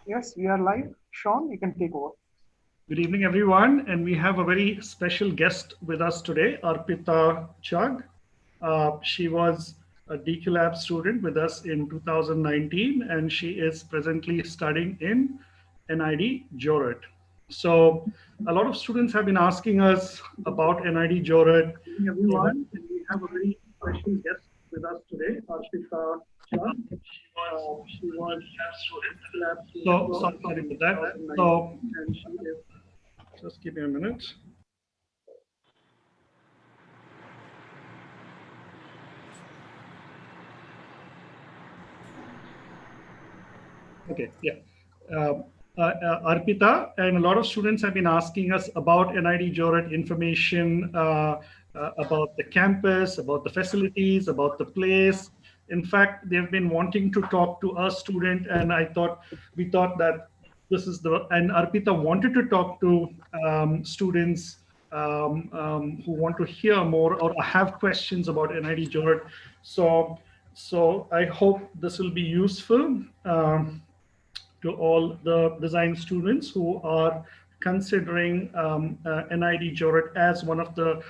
Yes, we are live. Sean, you can take over. Good evening, everyone. And we have a very special guest with us today, Arpita Chugh. She was a DQ Lab student with us in 2019, and she is presently studying in NID Jorhat. So, a lot of students have been asking us about NID Jorhat. Good evening, everyone. And we have a very special guest with us today, Arpita Chugh. She was lab student. So sorry for that. So, and she is just give me a minute. Okay, yeah. Arpita, and a lot of students have been asking us about NID Jorhat information, about the campus, about the facilities, about the place. In fact, they've been wanting to talk to a student, and we thought that and Arpita wanted to talk to students who want to hear more or have questions about NID Jorhat. So I hope this will be useful. To all the design students who are considering NID Jorhat as one of the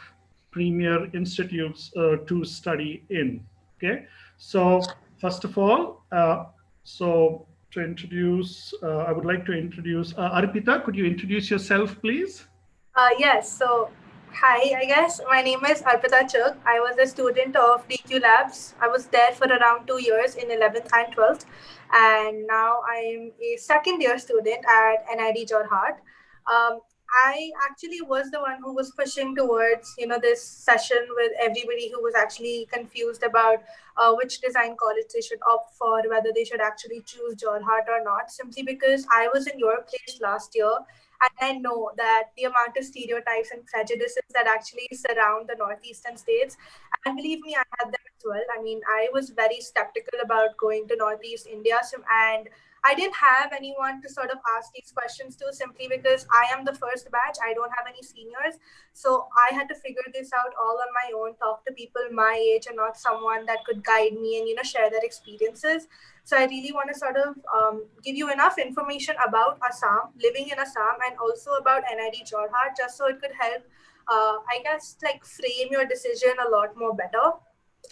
premier institutes to study in. Okay, so first of all, I would like to introduce Arpita. Could you introduce yourself, please? Yes, so hi, I guess my name is Arpita Chugh. I was a student of DQ Labs. I was there for around 2 years in 11th and 12th, and now I am a second year student at NID Jorhat. I actually was the one who was pushing towards, this session with everybody who was actually confused about which design college they should opt for, whether they should actually choose Jorhat or not, simply because I was in your place last year and I know that the amount of stereotypes and prejudices that actually surround the Northeastern states, and believe me, I had them as well. I mean, I was very skeptical about going to Northeast India, and I didn't have anyone to sort of ask these questions to simply because I am the first batch. I don't have any seniors. So I had to figure this out all on my own, talk to people my age and not someone that could guide me and, share their experiences. So I really want to sort of give you enough information about Assam, living in Assam, and also about NID Jorhat, just so it could help, I guess, like frame your decision a lot more better.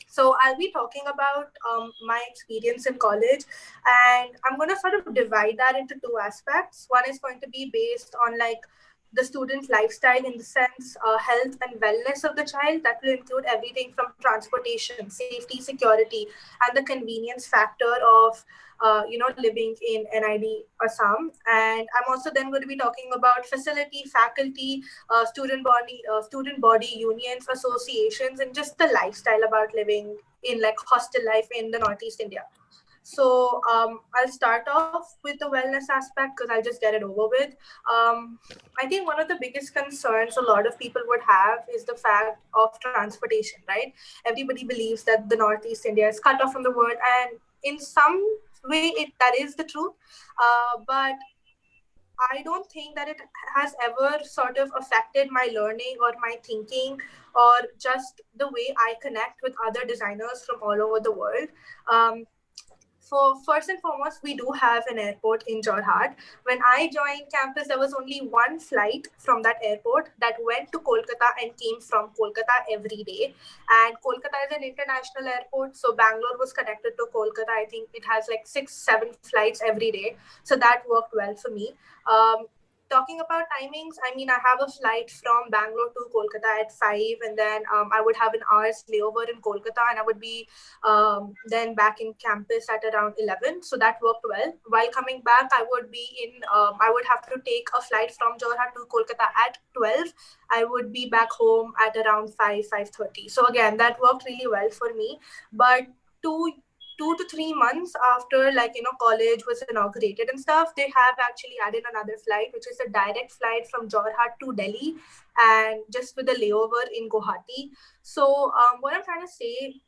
So I'll be talking about my experience in college, and I'm going to sort of divide that into two aspects. One is going to be based on like the student lifestyle in the sense health and wellness of the child. That will include everything from transportation, safety, security, and the convenience factor of living in NID Assam. And I'm also then going to be talking about facility, faculty, student body unions, associations, and just the lifestyle about living in like hostel life in the Northeast India. So I'll start off with the wellness aspect because I'll just get it over with. I think one of the biggest concerns a lot of people would have is the fact of transportation, right? Everybody believes that the Northeast India is cut off from the world, and in some way that is the truth. But I don't think that it has ever sort of affected my learning or my thinking or just the way I connect with other designers from all over the world. For first and foremost, we do have an airport in Jorhat. When I joined campus, there was only one flight from that airport that went to Kolkata and came from Kolkata every day. And Kolkata is an international airport, so Bangalore was connected to Kolkata. I think it has like 6-7 flights every day. So that worked well for me. Talking about timings, I mean, I have a flight from Bangalore to Kolkata at 5, and then I would have an hour's layover in Kolkata, and I would be then back in campus at around 11. So that worked well. While coming back, I would have to take a flight from Jorhat to Kolkata at 12. I would be back home at around 5:30. So again, that worked really well for me. But 2 to 3 months after college was inaugurated and stuff, they have actually added another flight, which is a direct flight from Jorhat to Delhi, and just with a layover in Guwahati. So what I'm trying to say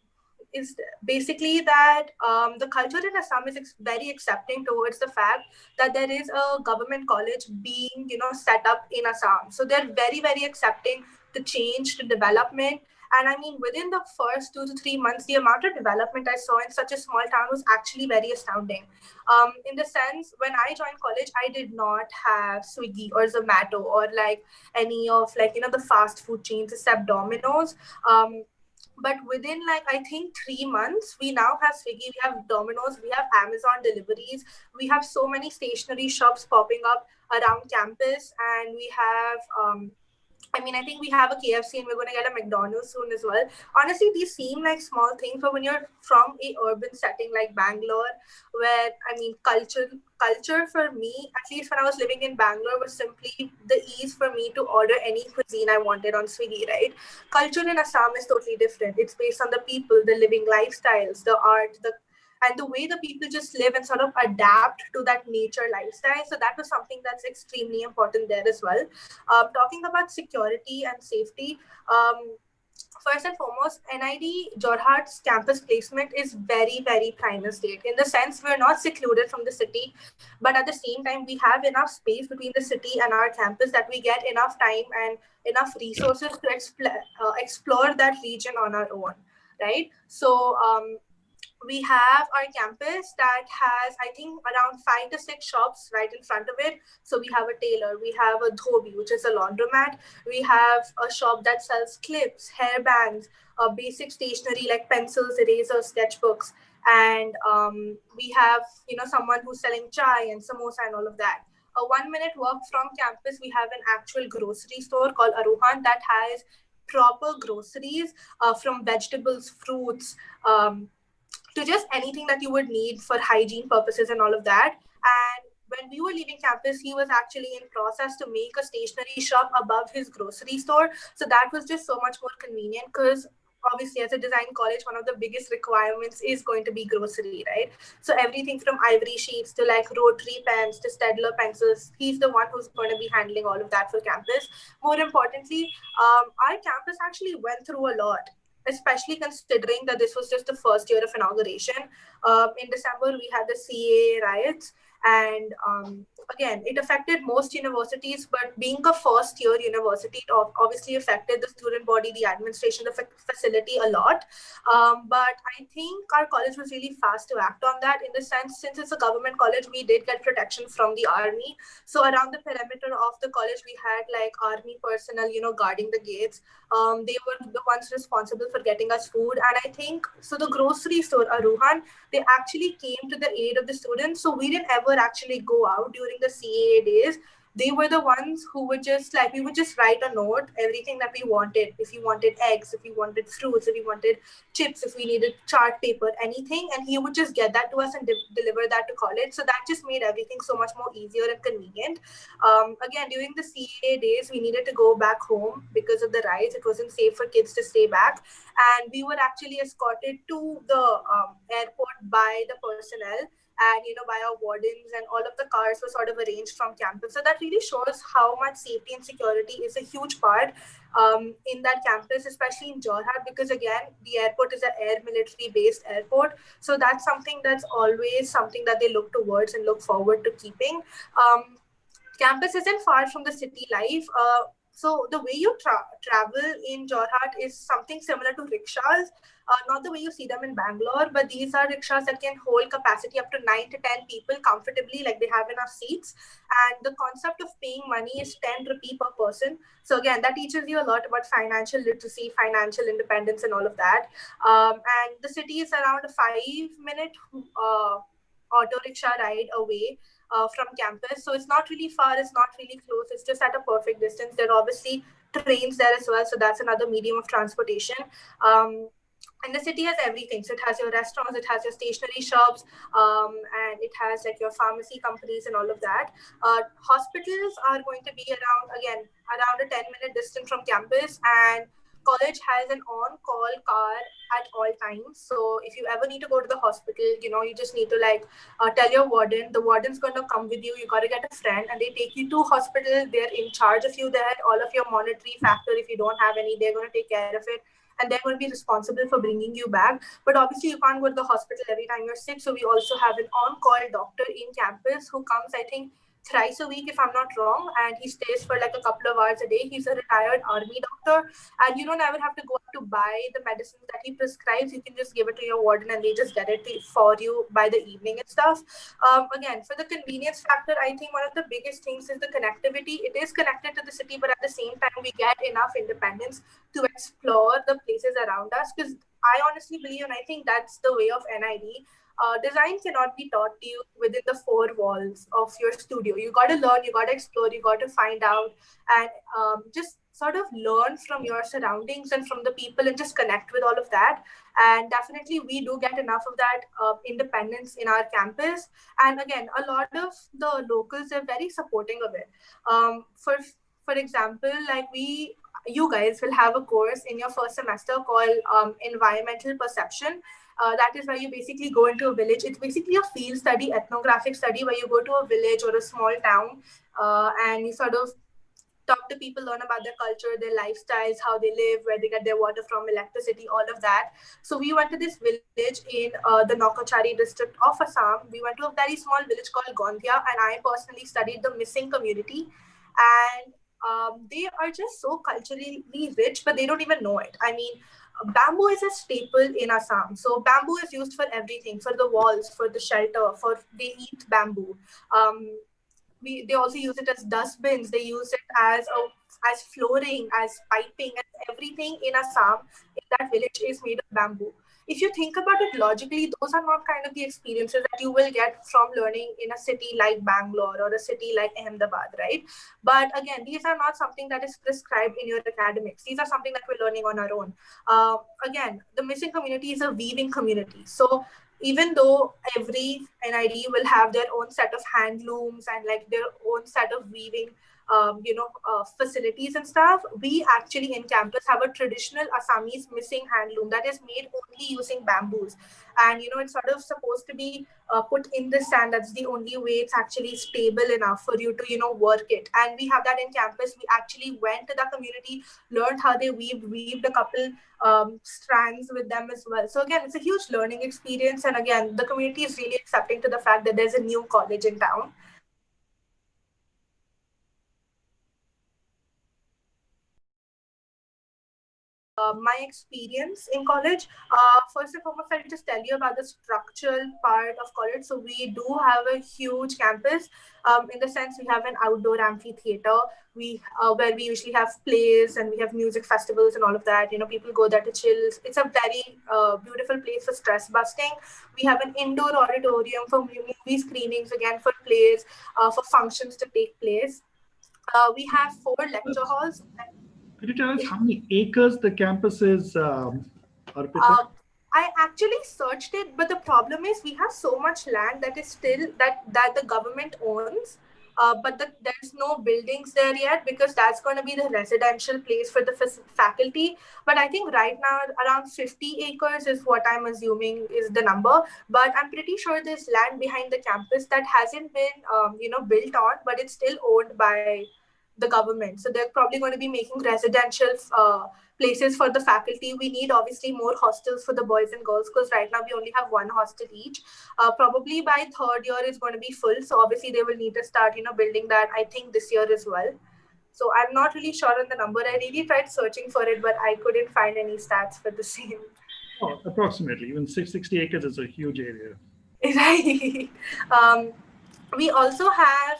is basically that the culture in Assam is very accepting towards the fact that there is a government college being set up in Assam. So they're very, very accepting to change, to development, And I mean, within the first 2 to 3 months, the amount of development I saw in such a small town was actually very astounding. In the sense, when I joined college, I did not have Swiggy or Zomato or like any of like, the fast food chains except Domino's. But within like I think 3 months, we now have Swiggy, we have Domino's, we have Amazon deliveries, we have so many stationery shops popping up around campus, and we have I think we have a KFC and we're going to get a McDonald's soon as well. Honestly, these seem like small things, but when you're from a urban setting like Bangalore, where culture for me, at least when I was living in Bangalore, was simply the ease for me to order any cuisine I wanted on Swiggy, right? Culture in Assam is totally different. It's based on the people, the living lifestyles, the art, and the way the people just live and sort of adapt to that nature lifestyle. So that was something that's extremely important there as well. Talking about security and safety, first and foremost, NID Jorhat's campus placement is very, very prime estate. In the sense, we're not secluded from the city, but at the same time, we have enough space between the city and our campus that we get enough time and enough resources to explore that region on our own, right? So we have our campus that has, I think, around 5 to 6 shops right in front of it. So we have a tailor, we have a dhobi, which is a laundromat. We have a shop that sells clips, hairbands, basic stationery like pencils, erasers, sketchbooks. And we have, someone who's selling chai and samosa and all of that. A 1 minute walk from campus, we have an actual grocery store called Aruhan that has proper groceries from vegetables, fruits, to just anything that you would need for hygiene purposes and all of that. And when we were leaving campus, he was actually in process to make a stationery shop above his grocery store. So that was just so much more convenient, because obviously as a design college, one of the biggest requirements is going to be grocery, right? So everything from ivory sheets to like rotary pens to Stedler pencils, he's the one who's going to be handling all of that for campus. More importantly, our campus actually went through a lot, especially considering that this was just the first year of inauguration. In December, we had the CAA riots, and again, it affected most universities, but being a first year university, it obviously affected the student body, the administration, the facility a lot. But I think our college was really fast to act on that, in the sense, since it's a government college, we did get protection from the army. So around the perimeter of the college, we had like army personnel, guarding the gates. They were the ones responsible for getting us food. And I think, so the grocery store, Aruhan, they actually came to the aid of the students. So we didn't ever actually go out during the CAA days. They were the ones who would just like, we would just write a note, everything that we wanted. If you wanted eggs, if you wanted fruits, if you wanted chips, if we needed chart paper, anything. And he would just get that to us and deliver that to college. So that just made everything so much more easier and convenient. Again, during the CAA days, we needed to go back home because of the riots. It wasn't safe for kids to stay back. And we were actually escorted to the airport by the personnel, and by our wardens, and all of the cars were sort of arranged from campus. So that really shows how much safety and security is a huge part in that campus, especially in Jorhat, because again, the airport is an air military based airport. So that's something that's always something that they look towards and look forward to keeping. Campus isn't far from the city life. So the way you travel in Jorhat is something similar to rickshaws. Not the way you see them in Bangalore, but these are rickshaws that can hold capacity up to 9 to 10 people comfortably, like they have enough seats. And the concept of paying money is 10 rupee per person. So again, that teaches you a lot about financial literacy, financial independence, and all of that. And the city is around a 5-minute auto rickshaw ride away from campus. So it's not really far, it's not really close, it's just at a perfect distance. There are obviously trains there as well, so that's another medium of transportation. And the city has everything. So it has your restaurants, it has your stationery shops, and it has like your pharmacy companies and all of that. Hospitals are going to be around a 10-minute distance from campus, and college has an on-call car at all times. So if you ever need to go to the hospital, you just need to tell your warden. The warden's going to come with you. You got to get a friend, and they take you to hospital. They're in charge of you there. All of your monetary factor, if you don't have any, they're going to take care of it. And they're going to be responsible for bringing you back. But obviously, you can't go to the hospital every time you're sick. So we also have an on-call doctor in campus who comes, I think, thrice a week, if I'm not wrong, and he stays for like a couple of hours a day. He's a retired army doctor, and you don't ever have to go out to buy the medicines that he prescribes. You can just give it to your warden, and they just get it for you by the evening and stuff. Again, for the convenience factor, I think one of the biggest things is the connectivity. It is connected to the city, but at the same time, we get enough independence to explore the places around us. Because I honestly believe, and I think that's the way of NID. Design cannot be taught to you within the four walls of your studio. You got to learn, you got to explore, you got to find out, and just sort of learn from your surroundings and from the people and just connect with all of that. And definitely, we do get enough of that independence in our campus. And again, a lot of the locals are very supporting of it. For example, like you guys will have a course in your first semester called environmental perception. That is where you basically go into a village. It's basically a field study, ethnographic study, where you go to a village or a small town and you sort of talk to people, learn about their culture, their lifestyles, how they live, where they get their water from, electricity, all of that. So we went to this village in the Nokochari district of Assam. We went to a very small village called Gondia, and I personally studied the missing community. And they are just so culturally rich, but they don't even know it. I mean, bamboo is a staple in Assam. So bamboo is used for everything, for the walls, for the shelter, they eat bamboo. They also use it as dustbins. They use it as flooring, as piping, and everything in Assam in that village is made of bamboo. If you think about it logically, those are not kind of the experiences that you will get from learning in a city like Bangalore or a city like Ahmedabad, right? But again, these are not something that is prescribed in your academics. These are something that we're learning on our own. Again, the missing community is a weaving community. So even though every NID will have their own set of handlooms and like their own set of weaving facilities and stuff, we actually in campus have a traditional Assamese missing handloom that is made only using bamboos. And, it's sort of supposed to be put in the sand. That's the only way it's actually stable enough for you to, work it. And we have that in campus. We actually went to the community, learned how they weaved a couple strands with them as well. So again, it's a huge learning experience. And again, the community is really accepting to the fact that there's a new college in town. My experience in college. First and foremost, I'll just tell you about the structural part of college. So we do have a huge campus in the sense we have an outdoor amphitheater. Where we usually have plays and we have music festivals and all of that. People go there to chill. It's a very beautiful place for stress busting. We have an indoor auditorium for movie screenings, again for plays, for functions to take place. We have 4 lecture halls. Could you tell us how many acres the campus is, Arpita? I actually searched it, but the problem is we have so much land that is still that the government owns, but there's no buildings there yet because that's going to be the residential place for the faculty. But I think right now around 50 acres is what I'm assuming is the number. But I'm pretty sure there's land behind the campus that hasn't been built on, but it's still owned by the government. So they're probably going to be making residential places for the faculty. We need obviously more hostels for the boys and girls because right now we only have 1 hostel each. Probably by 3rd year is going to be full. So obviously they will need to start, building that, I think this year as well. So I'm not really sure on the number. I really tried searching for it, but I couldn't find any stats for the same. Oh, approximately. Even 60 acres is a huge area. Right. We also have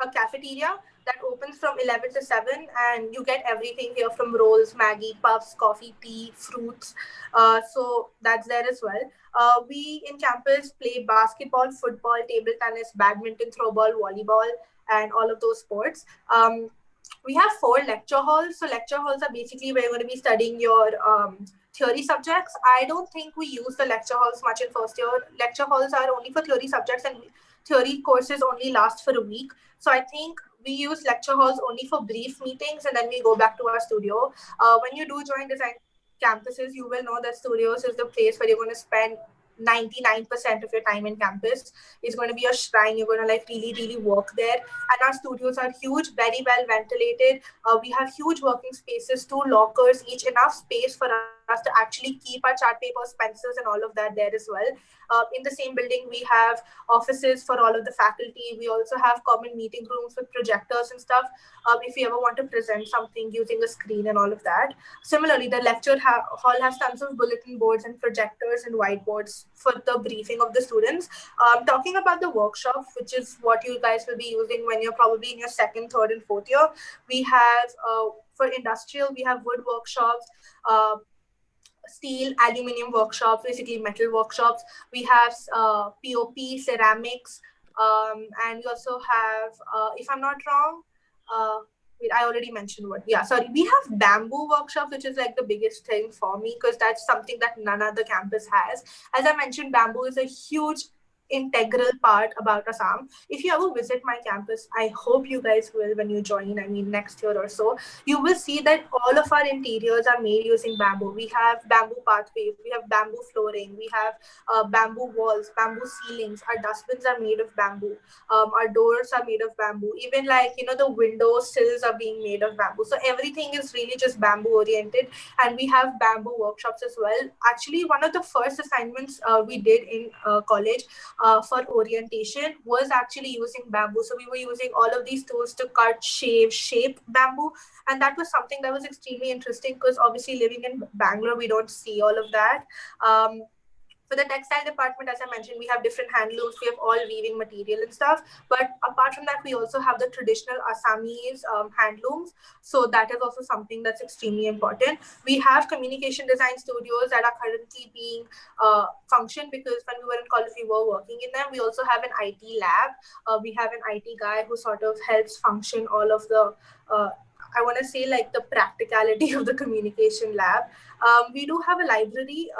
a cafeteria that opens from 11 to 7, and you get everything here from rolls, Maggie, puffs, coffee, tea, fruits. So that's there as well. We in campus play basketball, football, table tennis, badminton, throwball, volleyball, and all of those sports. We have 4 lecture halls. So lecture halls are basically where you're going to be studying your theory subjects. I don't think we use the lecture halls much in first year. Lecture halls are only for theory subjects and theory courses only last for a week. So I think we use lecture halls only for brief meetings and then we go back to our studio. When you do join design campuses, you will know that studios is the place where you're going to spend 99% of your time in campus. Is going to be a shrine. You're going to really work there. And our studios are huge, very well ventilated. We have huge working spaces, 2 lockers, each enough space for us to actually keep our chart papers, pencils, and all of that there as well. In the same building, we have offices for all of the faculty. We also have common meeting rooms with projectors and stuff, if you ever want to present something using a screen and all of that. Similarly, the lecture hall has tons of bulletin boards and projectors and whiteboards for the briefing of the students. Talking about the workshop, which is what you guys will be using when you're probably in your second, third, and fourth year, we have for industrial, we have wood workshops, steel, aluminum workshops, basically metal workshops. We have POP, ceramics, and we also have, if I'm not wrong, wait, I already mentioned what. Yeah, sorry. We have bamboo workshops, which is like the biggest thing for me because that's something that none other campus has. As I mentioned, bamboo is a huge integral part about Assam. If you ever visit my campus, I hope you guys will when you join, I mean next year or so, you will see that all of our interiors are made using bamboo. We have bamboo pathways, we have bamboo flooring, we have bamboo walls, bamboo ceilings. Our dustbins are made of bamboo. Our doors are made of bamboo. Even like, the window sills are being made of bamboo. So everything is really just bamboo oriented. And we have bamboo workshops as well. Actually, one of the first assignments we did in college for orientation was actually using bamboo. So we were using all of these tools to cut, shave, shape bamboo. And that was something that was extremely interesting because obviously living in Bangalore, we don't see all of that. For the textile department, as I mentioned, we have different handlooms, we have all weaving material and stuff. But apart from that, we also have the traditional Assamese handlooms. So that is also something that's extremely important. We have communication design studios that are currently being functioned because when we were in college, we were working in them. We also have an IT lab. We have an IT guy who sort of helps function all of the I want to say like the practicality of the communication lab. We do have a library.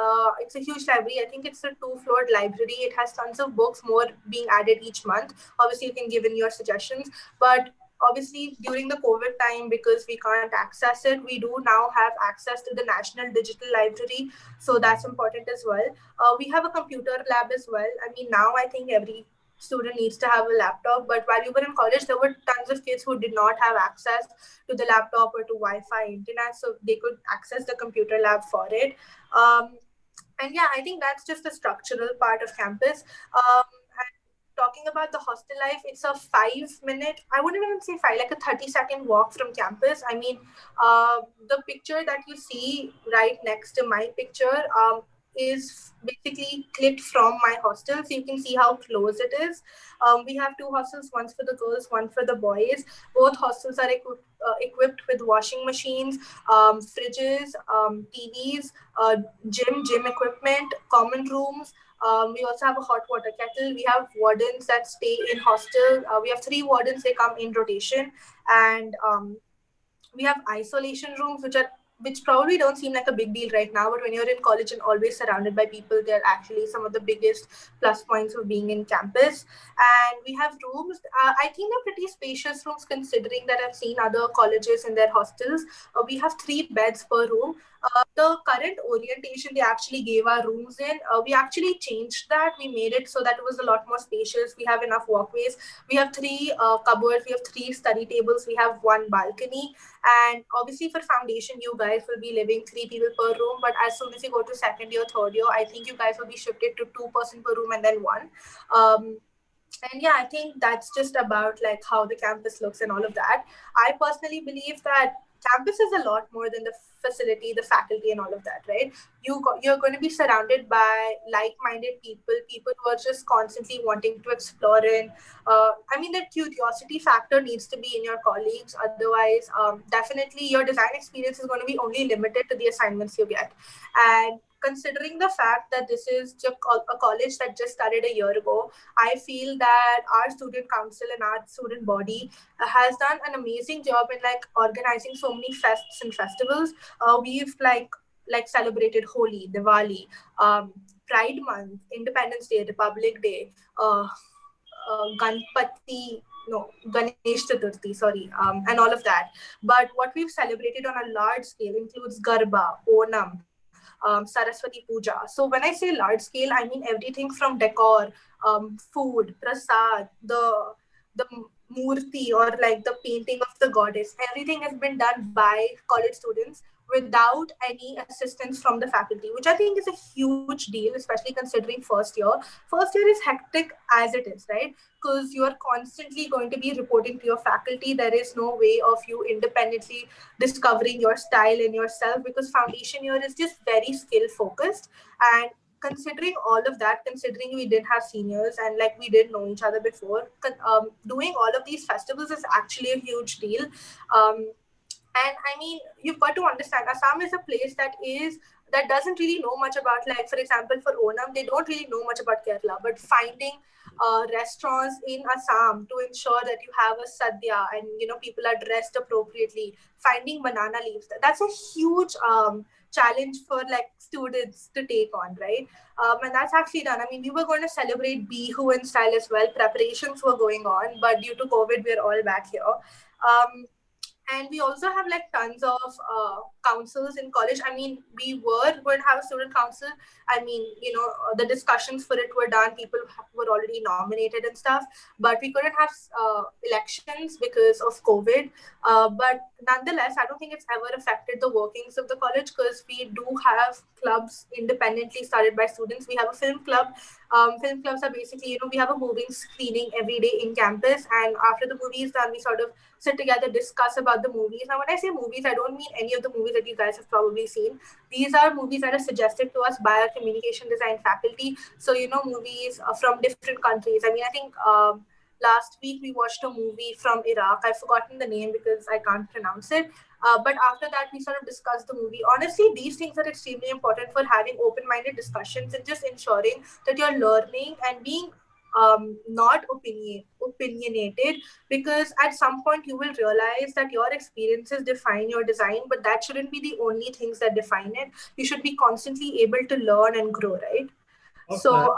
It's a huge library. I think it's a 2-floored library. It has tons of books, more being added each month. Obviously, you can give in your suggestions. But obviously, during the COVID time, because we can't access it, we do now have access to the National Digital Library. So that's important as well. We have a computer lab as well. I mean, now I think every student needs to have a laptop, but while we were in college, there were tons of kids who did not have access to the laptop or to Wi-Fi internet, so they could access the computer lab for it. And yeah, I think that's just the structural part of campus. And talking about the hostel life, it's a 5-minute, I wouldn't even say 5, like a 30-second walk from campus. I mean, the picture that you see right next to my picture, is basically clicked from my hostel, so you can see how close it is. We have 2 hostels, one for the girls, one for the boys. Both hostels are equipped with washing machines, fridges, TVs, gym equipment, common rooms. We also have a hot water kettle. We have wardens that stay in hostel. We have 3 wardens, they come in rotation. And we have isolation rooms, which probably don't seem like a big deal right now, but when you're in college and always surrounded by people, they're actually some of the biggest plus points of being in campus. And we have rooms. I think they're pretty spacious rooms considering that I've seen other colleges in their hostels. We have 3 beds per room. The current orientation they actually gave our rooms in, we actually changed that. We made it so that it was a lot more spacious. We have enough walkways. We have 3 cupboards. We have 3 study tables. We have 1 balcony. And obviously for foundation, you guys will be living 3 people per room. But as soon as you go to second year, third year, I think you guys will be shifted to 2 person per room and then 1. And yeah, I think that's just about like how the campus looks and all of that. I personally believe that campus is a lot more than the facility, the faculty, and all of that, right? You're going to be surrounded by like-minded people who are just constantly wanting to explore. And I mean, the curiosity factor needs to be in your colleagues. Otherwise, definitely your design experience is going to be only limited to the assignments you get. And considering the fact that this is just a college that just started a year ago, I feel that our student council and our student body has done an amazing job in like organizing so many fests and festivals. We've like celebrated Holi, Diwali, Pride Month, Independence Day, Republic Day, Ganesh Chaturthi, sorry, and all of that. But what we've celebrated on a large scale includes Garba, Onam, Saraswati Puja. So when I say large scale, I mean everything from decor, food, prasad, the murti or like the painting of the goddess. Everything has been done by college students without any assistance from the faculty, which I think is a huge deal, especially considering first year. First year is hectic as it is, right? Because you are constantly going to be reporting to your faculty. There is no way of you independently discovering your style in yourself, because foundation year is just very skill focused. And considering all of that, considering we didn't have seniors and like we didn't know each other before, doing all of these festivals is actually a huge deal. And I mean, you've got to understand, Assam is a place that doesn't really know much about, like, for example, for Onam, they don't really know much about Kerala, but finding restaurants in Assam to ensure that you have a sadhya and, people are dressed appropriately, finding banana leaves, that's a huge challenge for like students to take on, right? And that's actually done. I mean, we were going to celebrate Bihu in style as well. Preparations were going on, but due to COVID, we're all back here. And we also have like tons of councils in college. I mean, we were going to have a student council. I mean, the discussions for it were done. People were already nominated and stuff, but we couldn't have elections because of COVID. But nonetheless, I don't think it's ever affected the workings of the college, because we do have clubs independently started by students. We have a film club. Film clubs are basically, we have a movie screening every day in campus, and after the movie is done, we sort of sit together, discuss about the movies. Now, when I say movies, I don't mean any of the movies that you guys have probably seen. These are movies that are suggested to us by our communication design faculty. So, movies from different countries. I mean, I think last week we watched a movie from Iraq. I've forgotten the name because I can't pronounce it. But after that, we sort of discussed the movie. Honestly, these things are extremely important for having open-minded discussions and just ensuring that you're learning and being not opinionated, because at some point you will realize that your experiences define your design, but that shouldn't be the only things that define it. You should be constantly able to learn and grow, right? So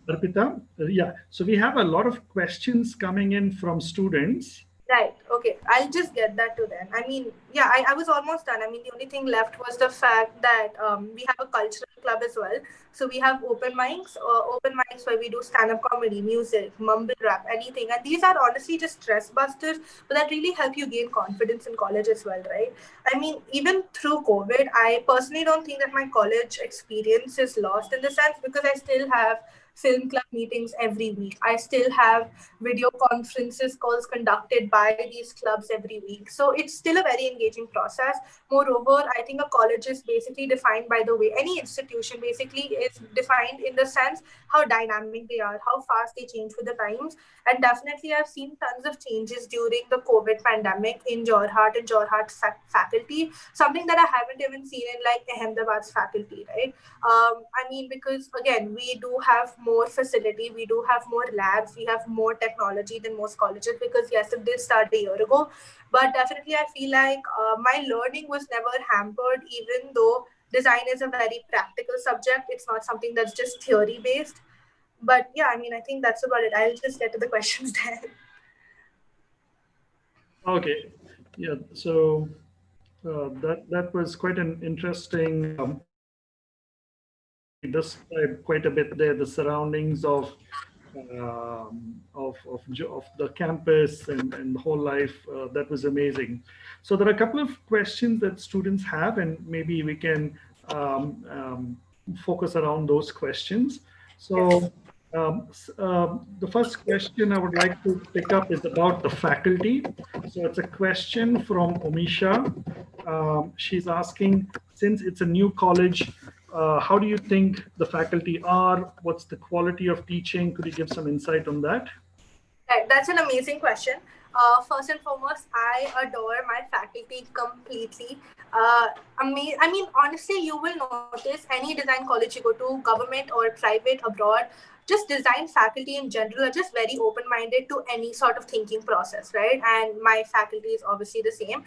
Arpita, yeah, so we have a lot of questions coming in from students. Right. Okay. I'll just get that to them. I mean, yeah, I was almost done. I mean, the only thing left was the fact that we have a cultural club as well. So we have open mics where we do stand-up comedy, music, mumble rap, anything. And these are honestly just stress busters, but that really help you gain confidence in college as well, right? I mean, even through COVID, I personally don't think that my college experience is lost in the sense, because I still have film club meetings every week. I still have video conferences calls conducted by these clubs every week. So it's still a very engaging process. Moreover, I think a college is basically defined by the way any institution basically is defined in the sense how dynamic they are, how fast they change with the times. And definitely, I've seen tons of changes during the COVID pandemic in Jorhat and Jorhat's faculty, something that I haven't even seen in like Ahmedabad's faculty, right? I mean, because again, we do have more facility, we do have more labs, we have more technology than most colleges, because yes, it did start a year ago. But definitely, I feel like my learning was never hampered, even though design is a very practical subject. It's not something that's just theory based. But yeah, I mean, I think that's about it. I'll just get to the questions then. Okay, yeah. So that was quite an interesting. You described quite a bit there the surroundings of the campus and the whole life. That was amazing. So there are a couple of questions that students have, and maybe we can focus around those questions. So the first question I would like to pick up is about the faculty. So it's a question from Omisha. She's asking, since it's a new college, how do you think the faculty are? What's the quality of teaching? Could you give some insight on that? Right, that's an amazing question. First and foremost, I adore my faculty completely. I mean, honestly, you will notice any design college you go to, government or private, abroad, just design faculty in general are just very open-minded to any sort of thinking process, right? And my faculty is obviously the same.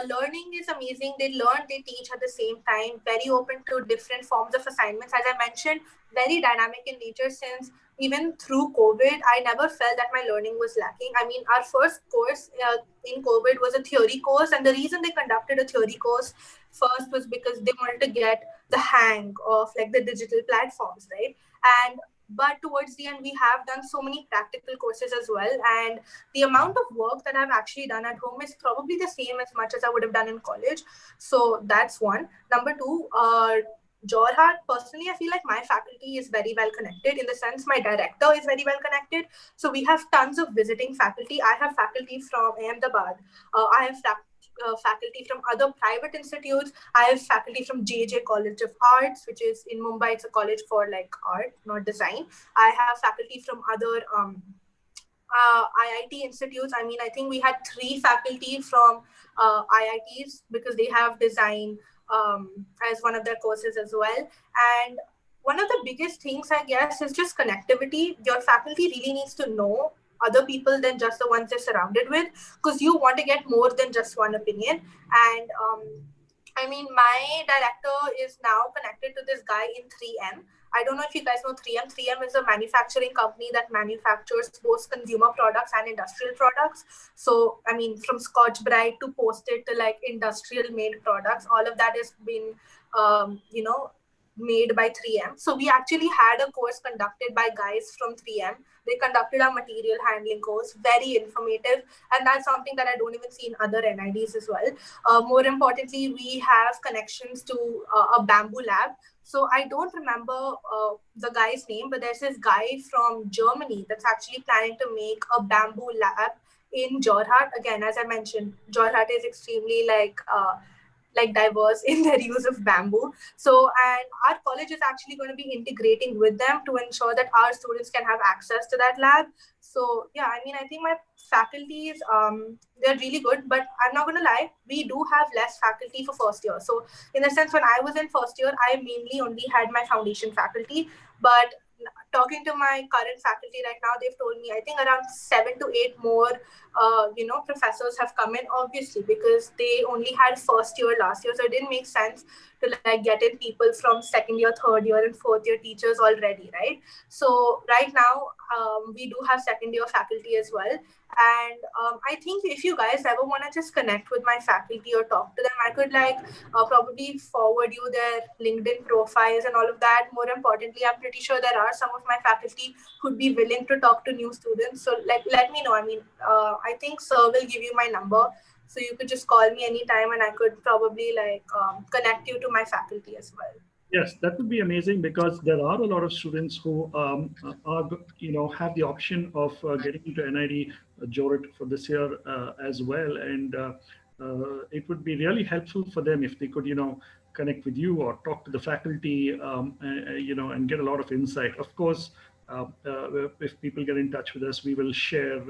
Learning is amazing. They learn, they teach at the same time, very open to different forms of assignments. As I mentioned, very dynamic in nature, since even through COVID, I never felt that my learning was lacking. I mean, our first course in COVID was a theory course. And the reason they conducted a theory course first was because they wanted to get the hang of like the digital platforms, right? And But towards the end, we have done so many practical courses as well. And the amount of work that I've actually done at home is probably the same as much as I would have done in college. So that's one. Number two, Jorhat, personally, I feel like my faculty is very well connected, in the sense my director is very well connected. So we have tons of visiting faculty. I have faculty from Ahmedabad. I have faculty from other private institutes. I have faculty from JJ College of Arts, which is in Mumbai. It's a college for like art, not design. I have faculty from other IIT institutes. I mean, I think we had 3 faculty from IITs, because they have design as one of their courses as well. And one of the biggest things, I guess, is just connectivity. Your faculty really needs to know other people than just the ones they're surrounded with, because you want to get more than just one opinion. And I mean, my director is now connected to this guy in 3M. I don't know if you guys know 3M. 3M is a manufacturing company that manufactures both consumer products and industrial products. So, I mean, from Scotch Brite to Post-it to like industrial made products, all of that has been, made by 3M. So we actually had a course conducted by guys from 3M. They conducted a material handling course, very informative. And that's something that I don't even see in other NIDs as well. More importantly, we have connections to a bamboo lab. So I don't remember the guy's name, but there's this guy from Germany that's actually planning to make a bamboo lab in Jorhat. Again, as I mentioned, Jorhat is extremely like diverse in their use of bamboo. So, and our college is actually going to be integrating with them to ensure that our students can have access to that lab. So yeah, I mean, I think my faculties, they're really good, but I'm not going to lie, we do have less faculty for first year. So in a sense, when I was in first year, I mainly only had my foundation faculty, but talking to my current faculty right now, they've told me I think around 7 to 8 more, professors have come in, obviously, because they only had first year last year. So it didn't make sense to like get in people from second year, third year, and fourth year teachers already, right? So right now, we do have second year faculty as well. And I think if you guys ever want to just connect with my faculty or talk to them, I could probably forward you their LinkedIn profiles and all of that. More importantly, I'm pretty sure there are some of my faculty who'd be willing to talk to new students. So let me know. I mean, I think sir will give you my number. So you could just call me anytime and I could probably connect you to my faculty as well. Yes, that would be amazing, because there are a lot of students who have the option of getting into NID Jorhat for this year as well, and it would be really helpful for them if they could connect with you or talk to the faculty, and get a lot of insight. Of course, if people get in touch with us, we will share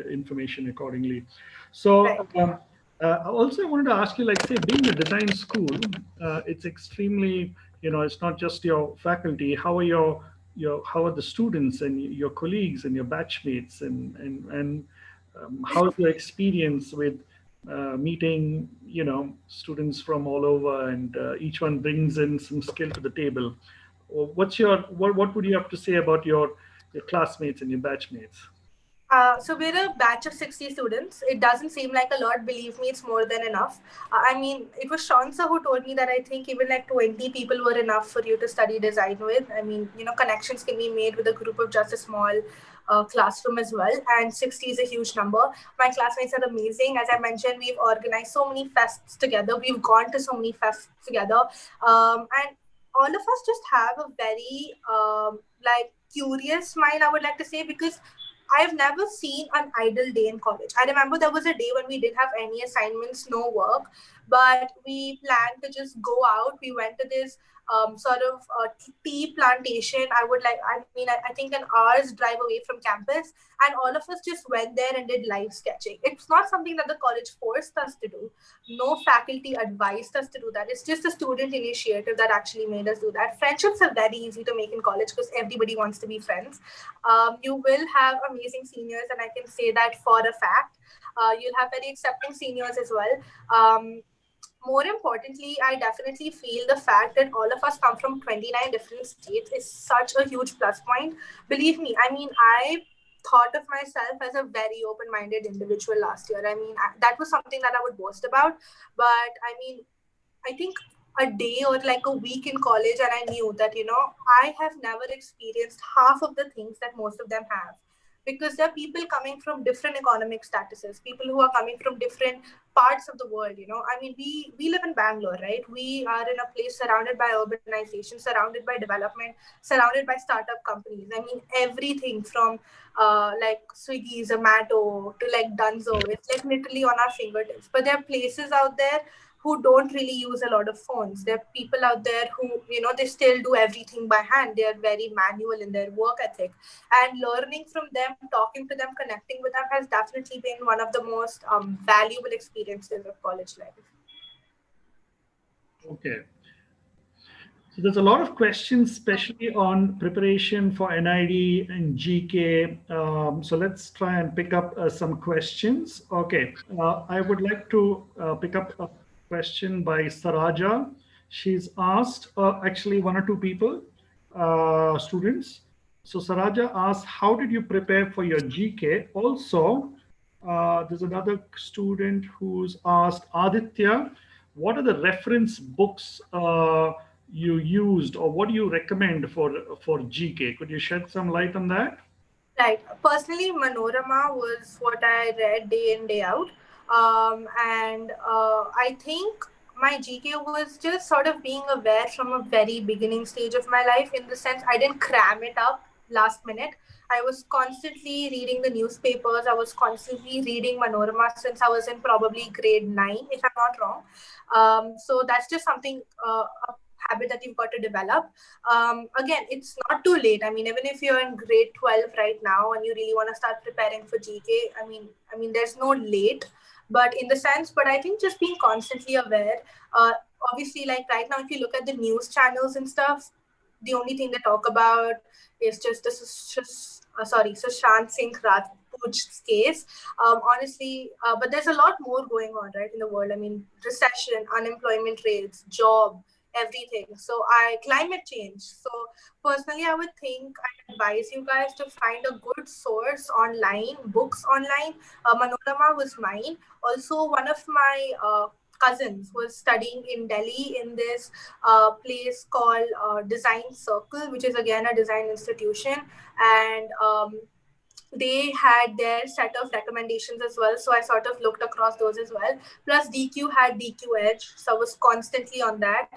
information accordingly. So. Also, I wanted to ask you, like, say, being a design school, it's extremely, it's not just your faculty. How are how are the students and your colleagues and your batchmates, and how's your experience with meeting, students from all over, and each one brings in some skill to the table. What would you have to say about your classmates and your batchmates? So we're a batch of 60 students. It doesn't seem like a lot. Believe me, it's more than enough. I mean, it was Sean sir who told me that I think even like 20 people were enough for you to study design with. I mean, connections can be made with a group of just a small classroom as well. And 60 is a huge number. My classmates are amazing. As I mentioned, we've organized so many fests together. We've gone to so many fests together. And all of us just have a very curious mind, I would like to say, because I've never seen an idle day in college. I remember there was a day when we didn't have any assignments, no work, but we planned to just go out. We went to this sort of tea plantation. I think an hour's drive away from campus, and all of us just went there and did live sketching. It's not something that the college forced us to do. No faculty advised us to do that. It's just a student initiative that actually made us do that. Friendships are very easy to make in college because everybody wants to be friends. You will have amazing seniors, and I can say that for a fact. You'll have very accepting seniors as well. More importantly, I definitely feel the fact that all of us come from 29 different states is such a huge plus point. Believe me, I mean, I thought of myself as a very open-minded individual last year. I mean, that was something that I would boast about. But I mean, I think a day or like a week in college, and I knew that, I have never experienced half of the things that most of them have. Because there are people coming from different economic statuses, people who are coming from different parts of the world. I mean, we live in Bangalore, right? We are in a place surrounded by urbanization, surrounded by development, surrounded by startup companies. I mean, everything from like Swiggy, Zomato to like Dunzo, it's like literally on our fingertips. But there are places out there who don't really use a lot of phones. There are people out there who, they still do everything by hand. They are very manual in their work ethic. And learning from them, talking to them, connecting with them has definitely been one of the most valuable experiences of college life. Okay. So there's a lot of questions, especially on preparation for NID and GK. So let's try and pick up some questions. Okay, I would like to pick up a question by Saraja. She's asked, actually one or two people, students. So Saraja asked, how did you prepare for your GK? Also, there's another student who's asked, Aditya, what are the reference books you used, or what do you recommend for GK? Could you shed some light on that? Right. Personally, Manorama was what I read day in, day out. And I think my GK was just sort of being aware from a very beginning stage of my life, in the sense I didn't cram it up last minute. I was constantly reading the newspapers. I was constantly reading Manorama since I was in probably grade 9, if I'm not wrong. So that's just something, a habit that you've got to develop. Again, it's not too late. I mean, even if you're in grade 12 right now and you really want to start preparing for GK, I mean, there's no late, but in the sense, but I think just being constantly aware. Obviously, like right now, if you look at the news channels and stuff, the only thing they talk about is just Sushant Singh Rajput's case. Honestly, but there's a lot more going on, right, in the world. I mean, recession, unemployment rates, job, everything. So climate change. So personally, I would think I advise you guys to find a good source online, books online. Manorama was mine. Also, one of my cousins was studying in Delhi in this place called Design Circle, which is again a design institution. And they had their set of recommendations as well. So I sort of looked across those as well. Plus DQ had DQ Edge. So I was constantly on that.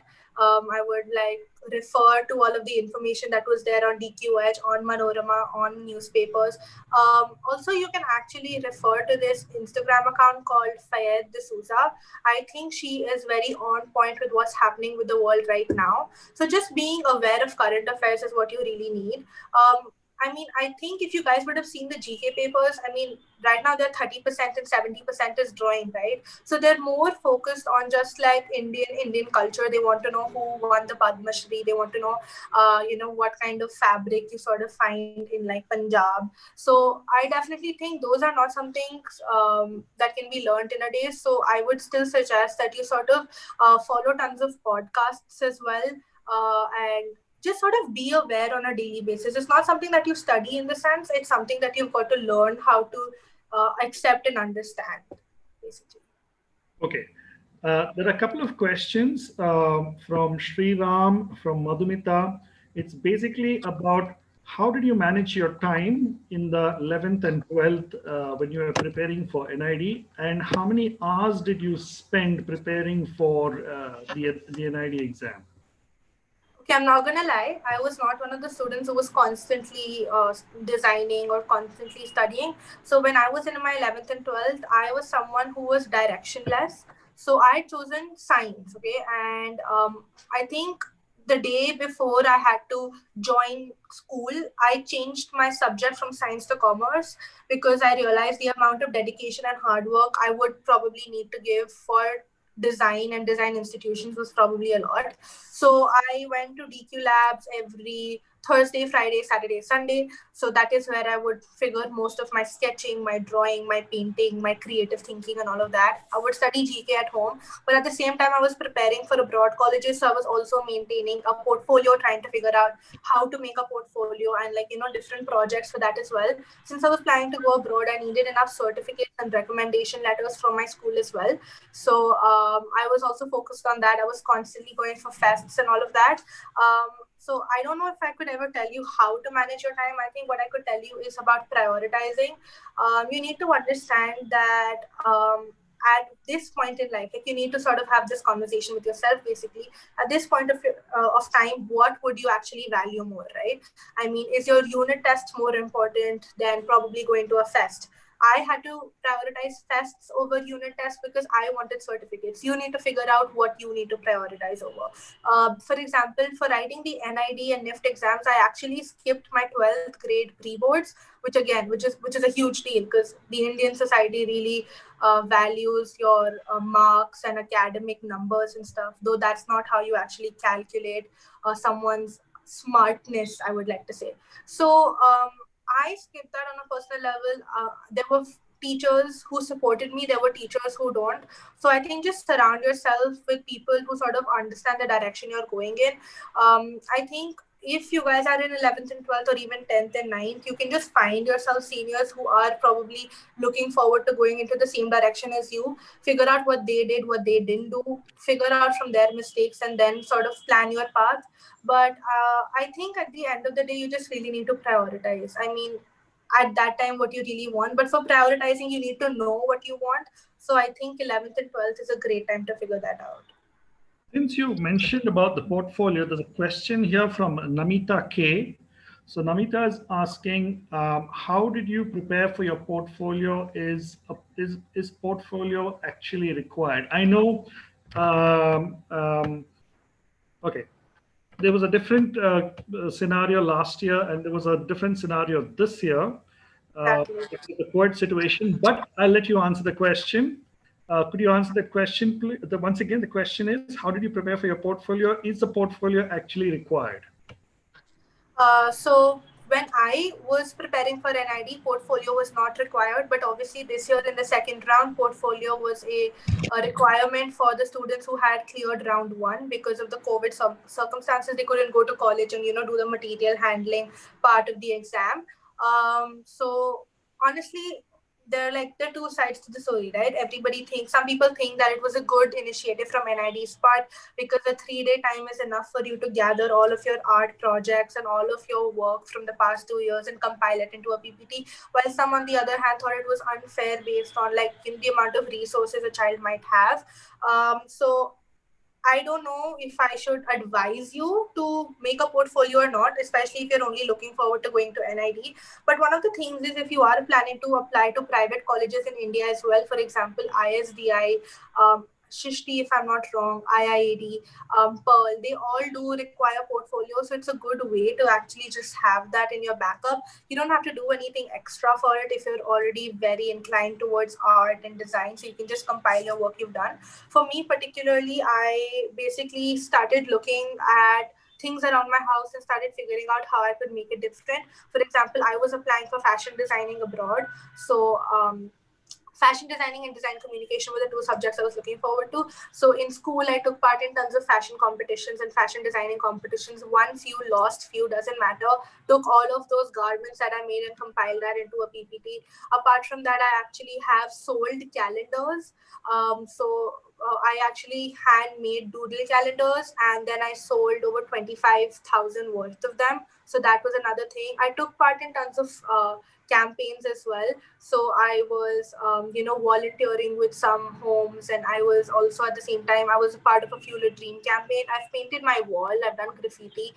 I would like refer to all of the information that was there on DQ Edge, on Manorama, on newspapers. Also, you can actually refer to this Instagram account called Fayed D'Souza. I think she is very on point with what's happening with the world right now. So just being aware of current affairs is what you really need. I mean, I think if you guys would have seen the GK papers, I mean, right now they're 30% and 70% is drawing, right? So they're more focused on just like Indian culture. They want to know who won the Padma Shri. They want to know, what kind of fabric you sort of find in like Punjab. So I definitely think those are not some things that can be learned in a day. So I would still suggest that you sort of follow tons of podcasts as well, and just sort of be aware on a daily basis. It's not something that you study in the sense, it's something that you've got to learn how to accept and understand, basically. Okay. There are a couple of questions from Sri Ram, from Madhumita. It's basically about how did you manage your time in the 11th and 12th when you were preparing for NID, and how many hours did you spend preparing for the NID exam? Okay, I'm not gonna lie. I was not one of the students who was constantly designing or constantly studying. So when I was in my 11th and 12th, I was someone who was directionless. So I had chosen science, okay? And I think the day before I had to join school, I changed my subject from science to commerce because I realized the amount of dedication and hard work I would probably need to give for design and design institutions was probably a lot. So I went to DQ labs every Thursday, Friday, Saturday, Sunday. So that is where I would figure most of my sketching, my drawing, my painting, my creative thinking, and all of that. I would study GK at home, but at the same time, I was preparing for abroad colleges. So I was also maintaining a portfolio, trying to figure out how to make a portfolio and different projects for that as well. Since I was planning to go abroad, I needed enough certificates and recommendation letters from my school as well. So I was also focused on that. I was constantly going for fests and all of that. So I don't know if I could ever tell you how to manage your time. I think what I could tell you is about prioritizing. You need to understand that at this point in life, like you need to sort of have this conversation with yourself. Basically, at this point of time, what would you actually value more, right? I mean, is your unit test more important than probably going to a fest? I had to prioritize tests over unit tests because I wanted certificates. You need to figure out what you need to prioritize over. For example, for writing the NID and NIFT exams, I actually skipped my 12th grade pre-boards, which is a huge deal because the Indian society really values your marks and academic numbers and stuff. Though that's not how you actually calculate someone's smartness, I would like to say. So I skipped that on a personal level. There were teachers who supported me. There were teachers who don't. So I think just surround yourself with people who sort of understand the direction you're going in. I think if you guys are in 11th and 12th or even 10th and 9th, you can just find yourself seniors who are probably looking forward to going into the same direction as you. Figure out what they did, what they didn't do, figure out from their mistakes, and then sort of plan your path. But I think at the end of the day, you just really need to prioritize. I mean, at that time, what you really want. But for prioritizing, you need to know what you want. So I think 11th and 12th is a great time to figure that out. Since you mentioned about the portfolio, there's a question here from Namita K. So Namita is asking, how did you prepare for your portfolio? Is portfolio actually required? I know, okay, there was a different scenario last year, and there was a different scenario this year. Exactly. It's a quote situation, but I'll let you answer the question. Could you answer the question, please? Once again, the question is, how did you prepare for your portfolio? Is the portfolio actually required? So when I was preparing for NID, portfolio was not required, but obviously this year in the second round, portfolio was a requirement for the students who had cleared round one because of the COVID circumstances. They couldn't go to college and do the material handling part of the exam. So honestly, there are two sides to the story, right? Some people think that it was a good initiative from NID's part because a 3-day time is enough for you to gather all of your art projects and all of your work from the past 2 years and compile it into a PPT. While some, on the other hand, thought it was unfair based on the amount of resources a child might have. So I don't know if I should advise you to make a portfolio or not, especially if you're only looking forward to going to NID. But one of the things is if you are planning to apply to private colleges in India as well, for example, ISDI, Shishti, if I'm not wrong, IIAD, Pearl, they all do require portfolio. So it's a good way to actually just have that in your backup. You don't have to do anything extra for it if you're already very inclined towards art and design. So you can just compile your work you've done. For me particularly, I basically started looking at things around my house and started figuring out how I could make it different. For example, I was applying for fashion designing abroad. So fashion designing and design communication were the two subjects I was looking forward to. So in school, I took part in tons of fashion competitions and fashion designing competitions. One, few, lost, few, doesn't matter. Took all of those garments that I made and compiled that into a PPT. Apart from that, I actually have sold calendars. I actually handmade doodle calendars, and then I sold over 25,000 worth of them. So that was another thing. I took part in tons of campaigns as well. So I was, volunteering with some homes, and I was also at the same time, I was a part of a Fuel a Dream campaign. I've painted my wall, I've done graffiti.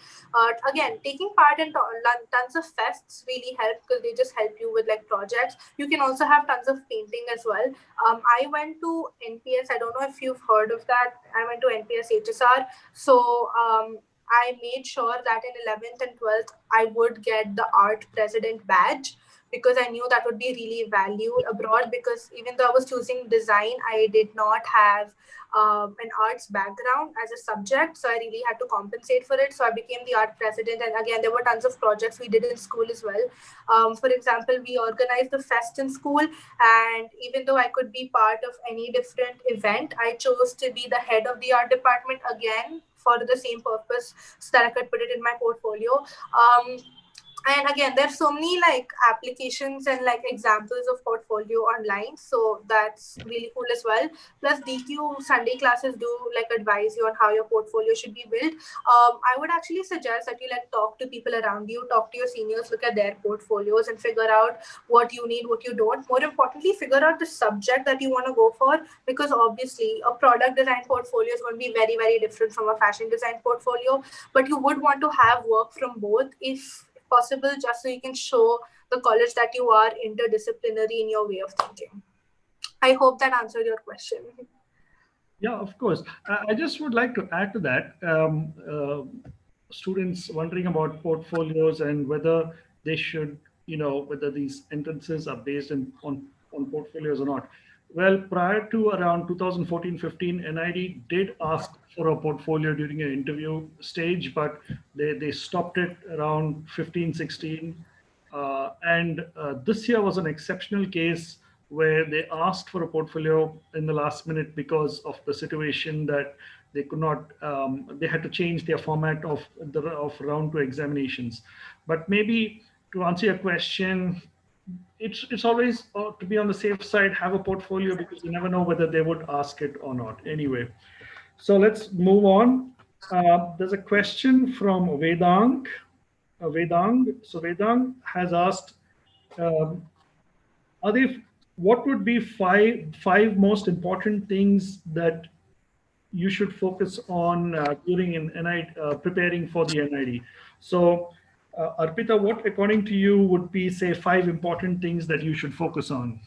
Again, taking part in tons of fests really help because they just help you with projects. You can also have tons of painting as well. I went to NPS. I don't know if you've heard of that. I went to NPS HSR. So I made sure that in 11th and 12th, I would get the art president badge, because I knew that would be really valued abroad, because even though I was choosing design, I did not have an arts background as a subject, so I really had to compensate for it. So I became the art president, and again, there were tons of projects we did in school as well. For example, we organized the fest in school, and even though I could be part of any different event, I chose to be the head of the art department again for the same purpose, so that I could put it in my portfolio. And again, there's so many like applications and like examples of portfolio online, so that's really cool as well. Plus DQ Sunday classes do like advise you on how your portfolio should be built. I would actually suggest that you like talk to people around you, talk to your seniors, look at their portfolios and figure out what you need, what you don't. More importantly, figure out the subject that you want to go for, because obviously a product design portfolio is going to be very, very different from a fashion design portfolio, but you would want to have work from both if possible, just so you can show the college that you are interdisciplinary in your way of thinking. I hope that answered your question. Yeah, of course. I just would like to add to that. Students wondering about portfolios and whether they should, whether these entrances are based on portfolios or not. Well, prior to around 2014-15, NID did ask for a portfolio during an interview stage, but they stopped it around 15-16. And this year was an exceptional case where they asked for a portfolio in the last minute because of the situation that they could not, they had to change their format of round two examinations. But maybe to answer your question, it's always to be on the safe side, have a portfolio, because you never know whether they would ask it or not. Anyway, so let's move on. There's a question from Vedang. So Vedang has asked, Adif, what would be five most important things that you should focus on during preparing for the NID? So, Arpita, what according to you would be, say, five important things that you should focus on?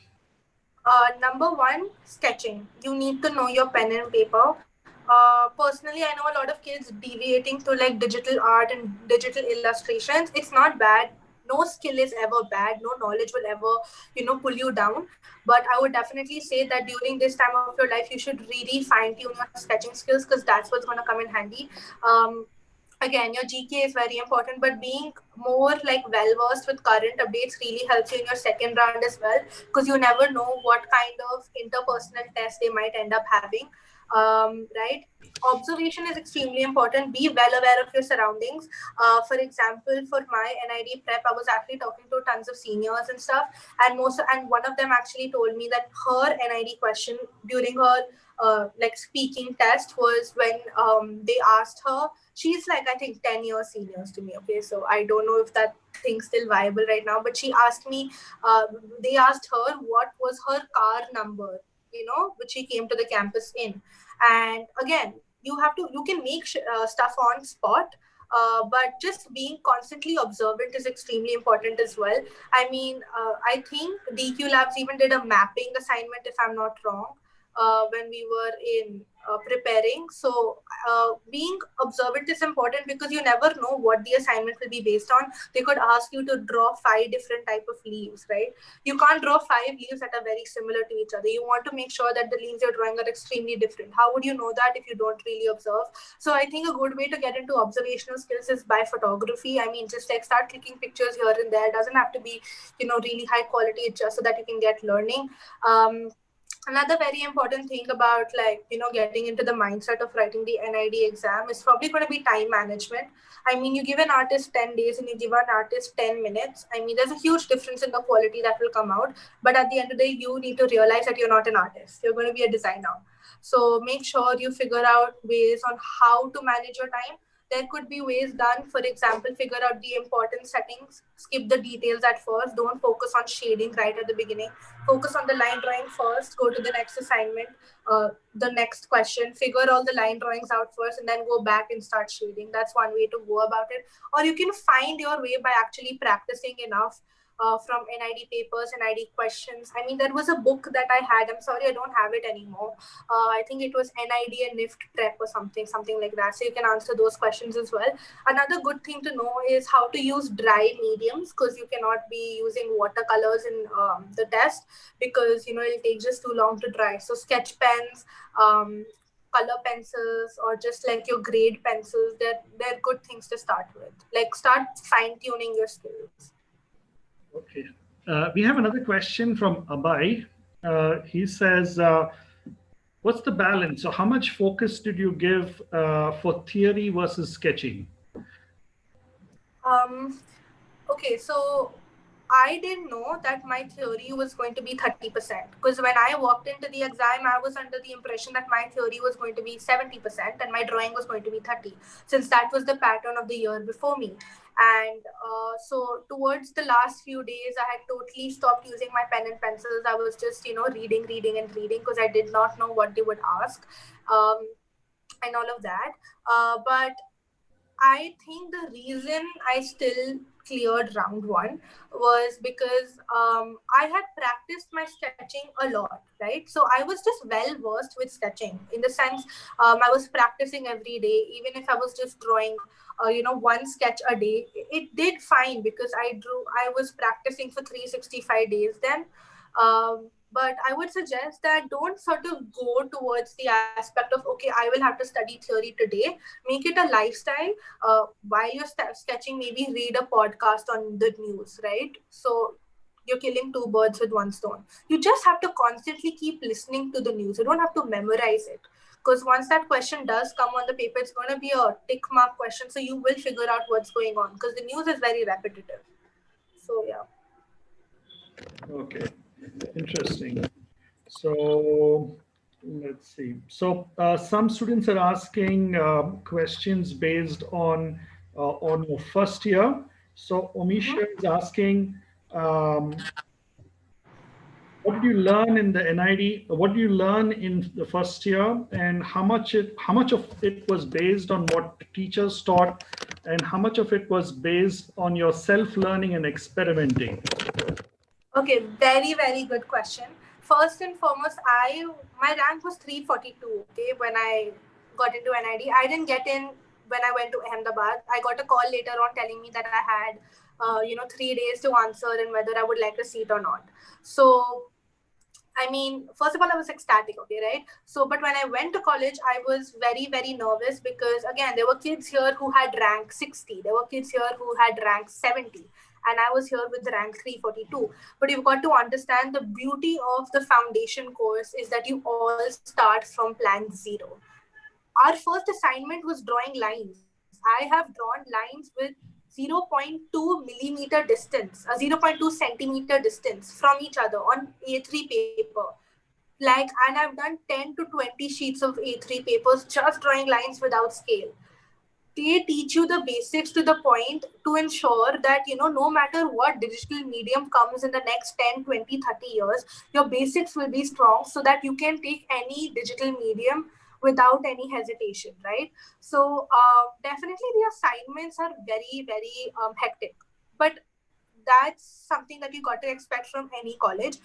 Number one, sketching. You need to know your pen and paper. Personally, I know a lot of kids deviating to like digital art and digital illustrations. It's not bad. No skill is ever bad. No knowledge will ever, pull you down. But I would definitely say that during this time of your life, you should really fine tune your sketching skills, because that's what's going to come in handy. Again, your GK is very important, but being more like well versed with current updates really helps you in your second round as well, because you never know what kind of interpersonal test they might end up having. Right? Observation is extremely important. Be well aware of your surroundings. For example, for my NID prep, I was actually talking to tons of seniors and stuff, and one of them actually told me that her NID question during her like speaking test was when they asked her. She's like, I think 10 years seniors to me. Okay, so I don't know if that thing's still viable right now, but she asked me, they asked her what was her car number, which she came to the campus in. And again, you can make stuff on spot, but just being constantly observant is extremely important as well. I mean, I think DQ Labs even did a mapping assignment, if I'm not wrong, when we were in preparing. So being observant is important, because you never know what the assignment will be based on. They could ask you to draw 5 different type of leaves, right? You can't draw 5 leaves that are very similar to each other. You want to make sure that the leaves you're drawing are extremely different. How would you know that if you don't really observe? So I think a good way to get into observational skills is by photography. I mean, just like start clicking pictures here and there. It doesn't have to be, really high quality. It's just so that you can get learning. Another very important thing about getting into the mindset of writing the NID exam is probably going to be time management. I mean, you give an artist 10 days and you give an artist 10 minutes. I mean, there's a huge difference in the quality that will come out. But at the end of the day, you need to realize that you're not an artist. You're going to be a designer. So make sure you figure out ways on how to manage your time. There could be ways done. For example, figure out the important settings, skip the details at first. Don't focus on shading right at the beginning. Focus on the line drawing first, go to the next assignment, the next question, figure all the line drawings out first, and then go back and start shading. That's one way to go about it. Or you can find your way by actually practicing enough. from NID papers, NID questions. I mean, there was a book that I had. I'm sorry, I don't have it anymore. I think it was NID and NIFT prep or something like that. So you can answer those questions as well. Another good thing to know is how to use dry mediums, because you cannot be using watercolors in the test, because it'll take just too long to dry. So sketch pens, color pencils, or just like your grade pencils, they're good things to start with. Like, start fine tuning your skills. Okay. We have another question from Abai. He says, what's the balance? So how much focus did you give for theory versus sketching? Okay, so I didn't know that my theory was going to be 30%, because when I walked into the exam, I was under the impression that my theory was going to be 70% and my drawing was going to be 30, since that was the pattern of the year before me. And so towards the last few days, I had totally stopped using my pen and pencils. I was just, reading, because I did not know what they would ask, and all of that. But I think the reason I still cleared round one was because I had practiced my sketching a lot, right? So I was just well versed with sketching, in the sense I was practicing every day, even if I was just drawing, one sketch a day. It did fine because I was practicing for 365 days then. But I would suggest that don't sort of go towards the aspect of, okay, I will have to study theory today. Make it a lifestyle. While you're sketching, maybe read a podcast on the news, right? So you're killing two birds with one stone. You just have to constantly keep listening to the news. You don't have to memorize it. Because once that question does come on the paper, it's going to be a tick mark question. So you will figure out what's going on, because the news is very repetitive. So, yeah. Okay, interesting. So let's see. So some students are asking questions based on your first year. So Omisha is asking, what did you learn in the NID? What did you learn in the first year, and how much of it was based on what teachers taught, and how much of it was based on your self-learning and experimenting? Okay, very, very good question. First and foremost, my rank was 342, okay, when I got into NID. I didn't get in when I went to Ahmedabad. I got a call later on telling me that I had, 3 days to answer and whether I would like a seat or not. So, I mean, first of all, I was ecstatic, okay, right? So, but when I went to college, I was very, very nervous, because again, there were kids here who had rank 60. There were kids here who had rank 70. And I was here with rank 342. But you've got to understand, the beauty of the foundation course is that you all start from plan zero. Our first assignment was drawing lines. I have drawn lines with 0.2 millimeter distance, a 0.2 centimeter distance from each other on A3 paper. And I've done 10 to 20 sheets of A3 papers just drawing lines without scale. They teach you the basics to the point to ensure that, no matter what digital medium comes in the next 10, 20, 30 years, your basics will be strong, so that you can take any digital medium without any hesitation, right? So definitely the assignments are very, very hectic, but that's something that you got to expect from any college.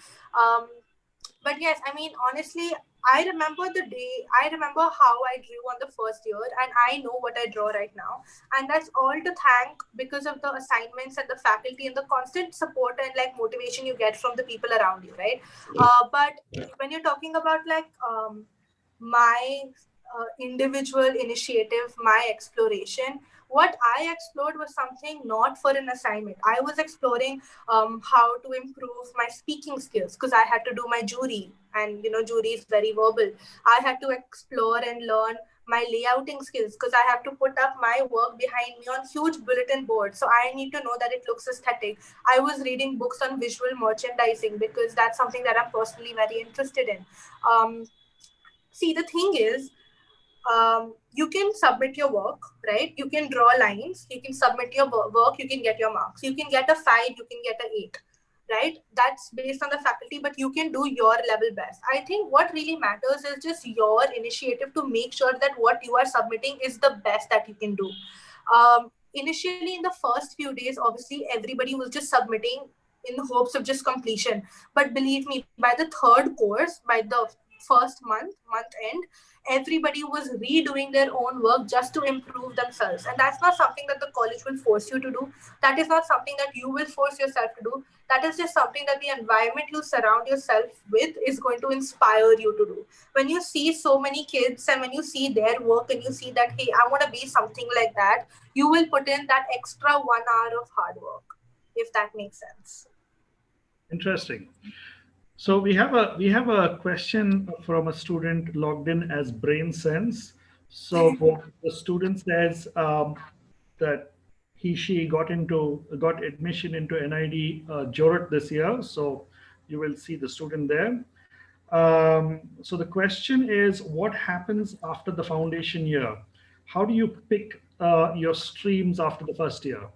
But yes, I mean, honestly, I remember how I drew on the first year, and I know what I draw right now. And that's all to thank because of the assignments and the faculty and the constant support and like motivation you get from the people around you, right? But when you're talking about my individual initiative, my exploration, what I explored was something not for an assignment. I was exploring how to improve my speaking skills, because I had to do my jury, and jury is very verbal. I had to explore and learn my layouting skills, because I have to put up my work behind me on huge bulletin boards. So I need to know that it looks aesthetic. I was reading books on visual merchandising, because that's something that I'm personally very interested in. See, the thing is, you can submit your work, right? You can draw lines, you can submit your work, you can get your marks. You can get a 5, you can get an 8, right? That's based on the faculty, but you can do your level best. I think what really matters is just your initiative to make sure that what you are submitting is the best that you can do. Initially, in the first few days, obviously, everybody was just submitting in hopes of just completion. But believe me, by the third course, by the first month end, everybody was redoing their own work just to improve themselves. And that's not something that the college will force you to do. That is not something that you will force yourself to do. That is just something that the environment you surround yourself with is going to inspire you to do. When you see so many kids and when you see their work and you see that, hey, I want to be something like that, you will put in that extra 1 hour of hard work, if that makes sense. Interesting. So we have a question from a student logged in as Brain Sense. So the student says that she got admission into NID Jorhat this year. So you will see the student there. So the question is, what happens after the foundation year? How do you pick your streams after the first year?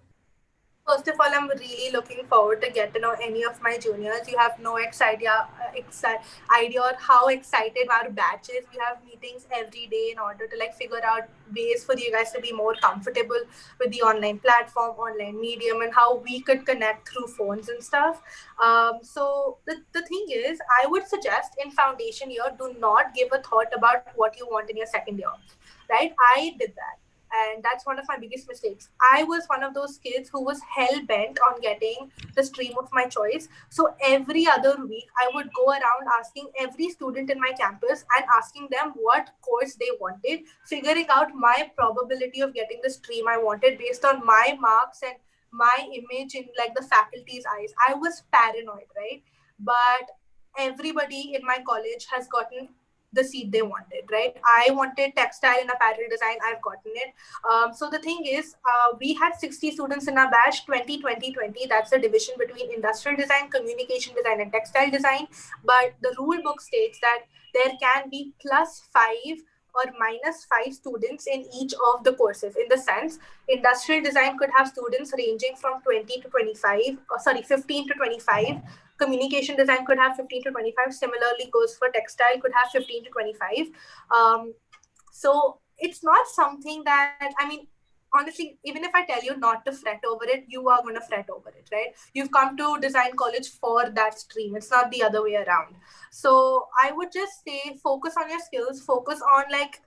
First of all, I'm really looking forward to get to know any of my juniors. You have no idea or how excited our batch is. We have meetings every day in order to like figure out ways for you guys to be more comfortable with the online platform, online medium, and how we could connect through phones and stuff. So the thing is, I would suggest in foundation year, do not give a thought about what you want in your second year, right? I did that, and that's one of my biggest mistakes. I was one of those kids who was hell bent on getting the stream of my choice. So every other week, I would go around asking every student in my campus and asking them what course they wanted, figuring out my probability of getting the stream I wanted based on my marks and my image in like the faculty's eyes. I was paranoid, right? But everybody in my college has gotten the seat they wanted, right? I wanted textile and apparel design. I've gotten it. So the thing is, we had 60 students in our batch, 20. That's the division between industrial design, communication design, and textile design. But the rule book states that there can be +5 or -5 students in each of the courses. In the sense, industrial design could have students ranging from 20 to 25, or sorry, 15 to 25. Communication design could have 15 to 25. Similarly goes for textile, could have 15 to 25. So it's not something that, I mean, honestly, even if I tell you not to fret over it, you are going to fret over it, right? You've come to design college for that stream. It's not the other way around. So I would just say focus on your skills, focus on like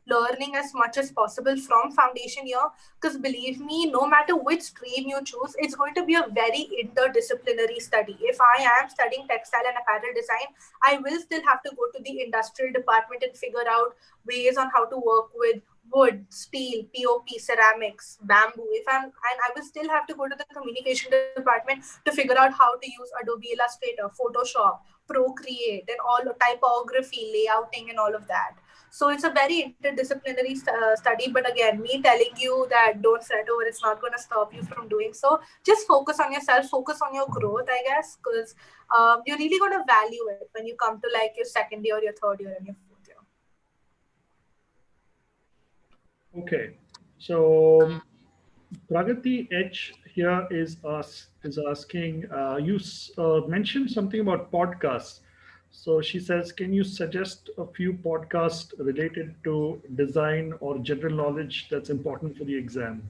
learning as much as possible from foundation year, because believe me, no matter which stream you choose, it's going to be a very interdisciplinary study. If I am studying textile and apparel design, I will still have to go to the industrial department and figure out ways on how to work with wood, steel, POP, ceramics, bamboo. If I'm and I will still have to go to the communication department to figure out how to use Adobe Illustrator, Photoshop, Procreate, and all typography, layouting, and all of that. So it's a very interdisciplinary study. But again, me telling you that don't fret over, it's not going to stop you from doing so. Just focus on yourself, focus on your growth, I guess, because you're really going to value it when you come to like your second year, your third year, and your fourth year. Okay. So Pragati H here is asking, you mentioned something about podcasts. So she says, can you suggest a few podcasts related to design or general knowledge that's important for the exam?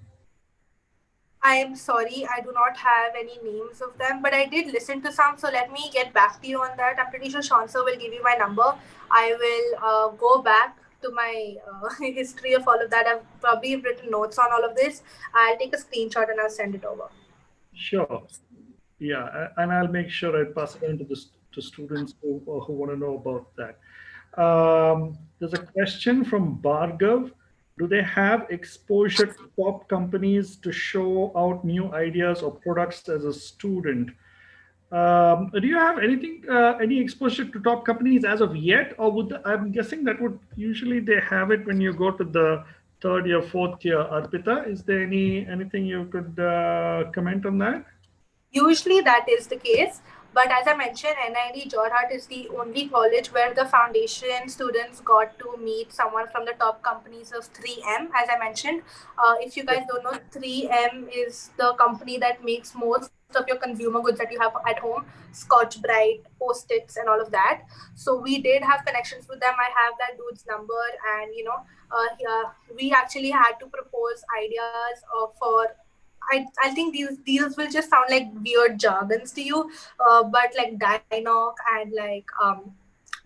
I'm sorry, I do not have any names of them, but I did listen to some. So let me get back to you on that. I'm pretty sure Sean sir will give you my number. I will go back to my history of all of that. I've probably written notes on all of this. I'll take a screenshot and I'll send it over. Sure. Yeah, and I'll make sure I pass it on to to students who want to know about that. There's a question from Bhargav. Do they have exposure to top companies to show out new ideas or products as a student? Do you have any exposure to top companies as of yet, or I'm guessing that would usually they have it when you go to the third year, fourth year. Arpita, is there anything you could comment on that? Usually that is the case, but as I mentioned, NID Jorhat is the only college where the foundation students got to meet someone from the top companies of 3M. As I mentioned, if you guys don't know, 3M is the company that makes most of your consumer goods that you have at home, Scotch Brite, Post-its, and all of that. So we did have connections with them. I have that dude's number, and yeah, we actually had to propose ideas for I think these deals will just sound like weird jargons to you, but like Dynoc and like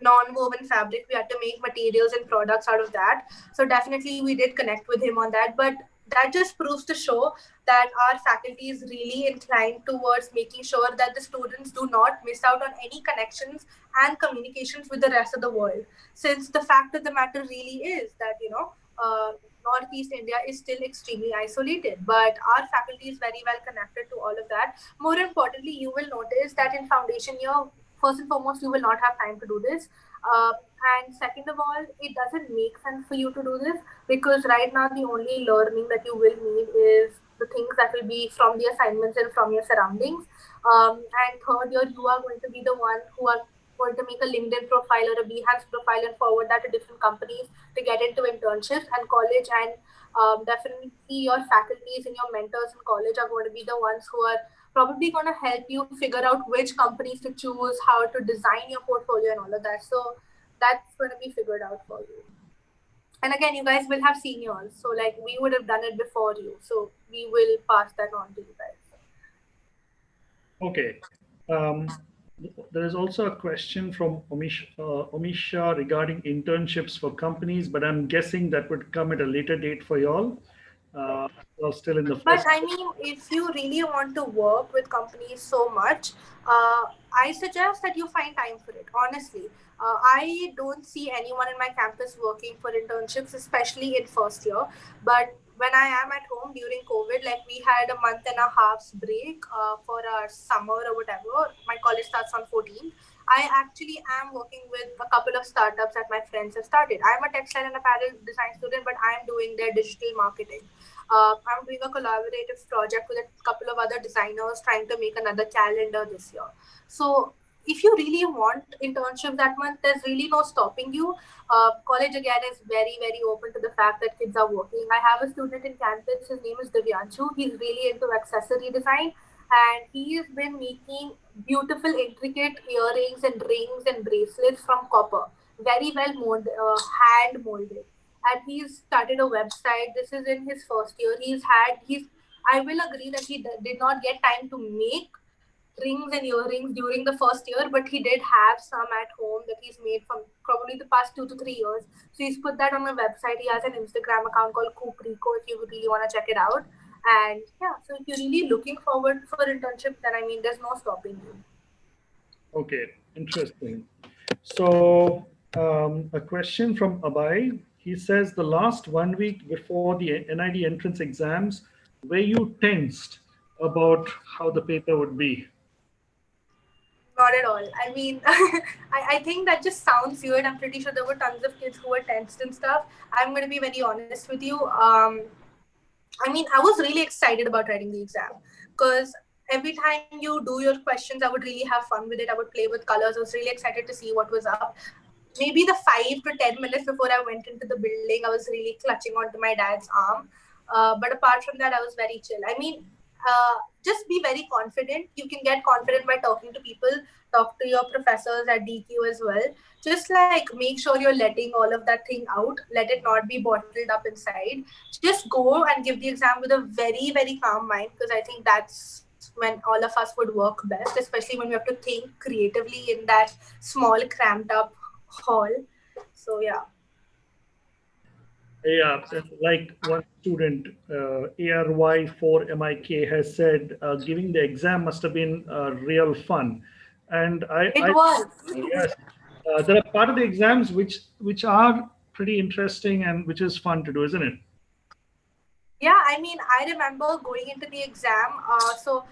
non-woven fabric, we had to make materials and products out of that. So definitely we did connect with him on that, but that just proves to show that our faculty is really inclined towards making sure that the students do not miss out on any connections and communications with the rest of the world, since the fact of the matter really is that Northeast India is still extremely isolated, but our faculty is very well connected to all of that. More importantly, you will notice that in foundation year, first and foremost, you will not have time to do this. Uh, and second of all, it doesn't make sense for you to do this, because right now the only learning that you will need is the things that will be from the assignments and from your surroundings. And third year, you are going to be the one who are going to make a LinkedIn profile or a Behance profile and forward that to different companies to get into internships. And college and definitely your faculties and your mentors in college are going to be the ones who are probably going to help you figure out which companies to choose, how to design your portfolio and all of that. So that's going to be figured out for you. And again, you guys will have seniors, so like we would have done it before you, so we will pass that on to you guys. Okay. There is also a question from Omisha regarding internships for companies, but I'm guessing that would come at a later date for y'all. You're still in the But first. I mean, if you really want to work with companies so much, I suggest that you find time for it. Honestly, I don't see anyone in my campus working for internships, especially in first year. But when I am at home during COVID, like we had a month and a half's break for our summer or whatever. My college starts on 14th. I actually am working with a couple of startups that my friends have started. I'm a textile and apparel design student, but I'm doing their digital marketing. I'm doing a collaborative project with a couple of other designers trying to make another calendar this year. So if you really want internship that month, there's really no stopping you. College again is very, very open to the fact that kids are working. I have a student in campus, his name is Divyanshu. He's really into accessory design, and he has been making beautiful, intricate earrings and rings and bracelets from copper. Very well hand molded, and he's started a website. This is in his first year. He's I will agree that he did not get time to make rings and earrings during the first year, but he did have some at home that he's made from probably the past 2 to 3 years. So he's put that on a website. He has an Instagram account called Coop Rico if you really want to check it out. And yeah, so if you're really looking forward for internship, then I mean, there's no stopping you. Okay, interesting. So, a question from Abai. He says, the last 1 week before the NID entrance exams, were you tensed about how the paper would be? Not at all. I mean, I think that just sounds weird. I'm pretty sure there were tons of kids who were tensed and stuff. I'm going to be very honest with you. I mean, I was really excited about writing the exam, because every time you do your questions, I would really have fun with it. I would play with colors. I was really excited to see what was up. Maybe the 5 to 10 minutes before I went into the building, I was really clutching onto my dad's arm. But apart from that, I was very chill. I mean, just be very confident. You can get confident by talking to people, talk to your professors at DQ as well. Just like make sure you're letting all of that thing out, let it not be bottled up inside. Just go and give the exam with a very, very calm mind, because I think that's when all of us would work best, especially when we have to think creatively in that small, cramped up hall. So, yeah. Yeah, like one student, ARY4MIK, has said, giving the exam must have been real fun. And It was. yes, there are part of the exams which are pretty interesting and which is fun to do, isn't it? Yeah, I mean, I remember going into the exam. So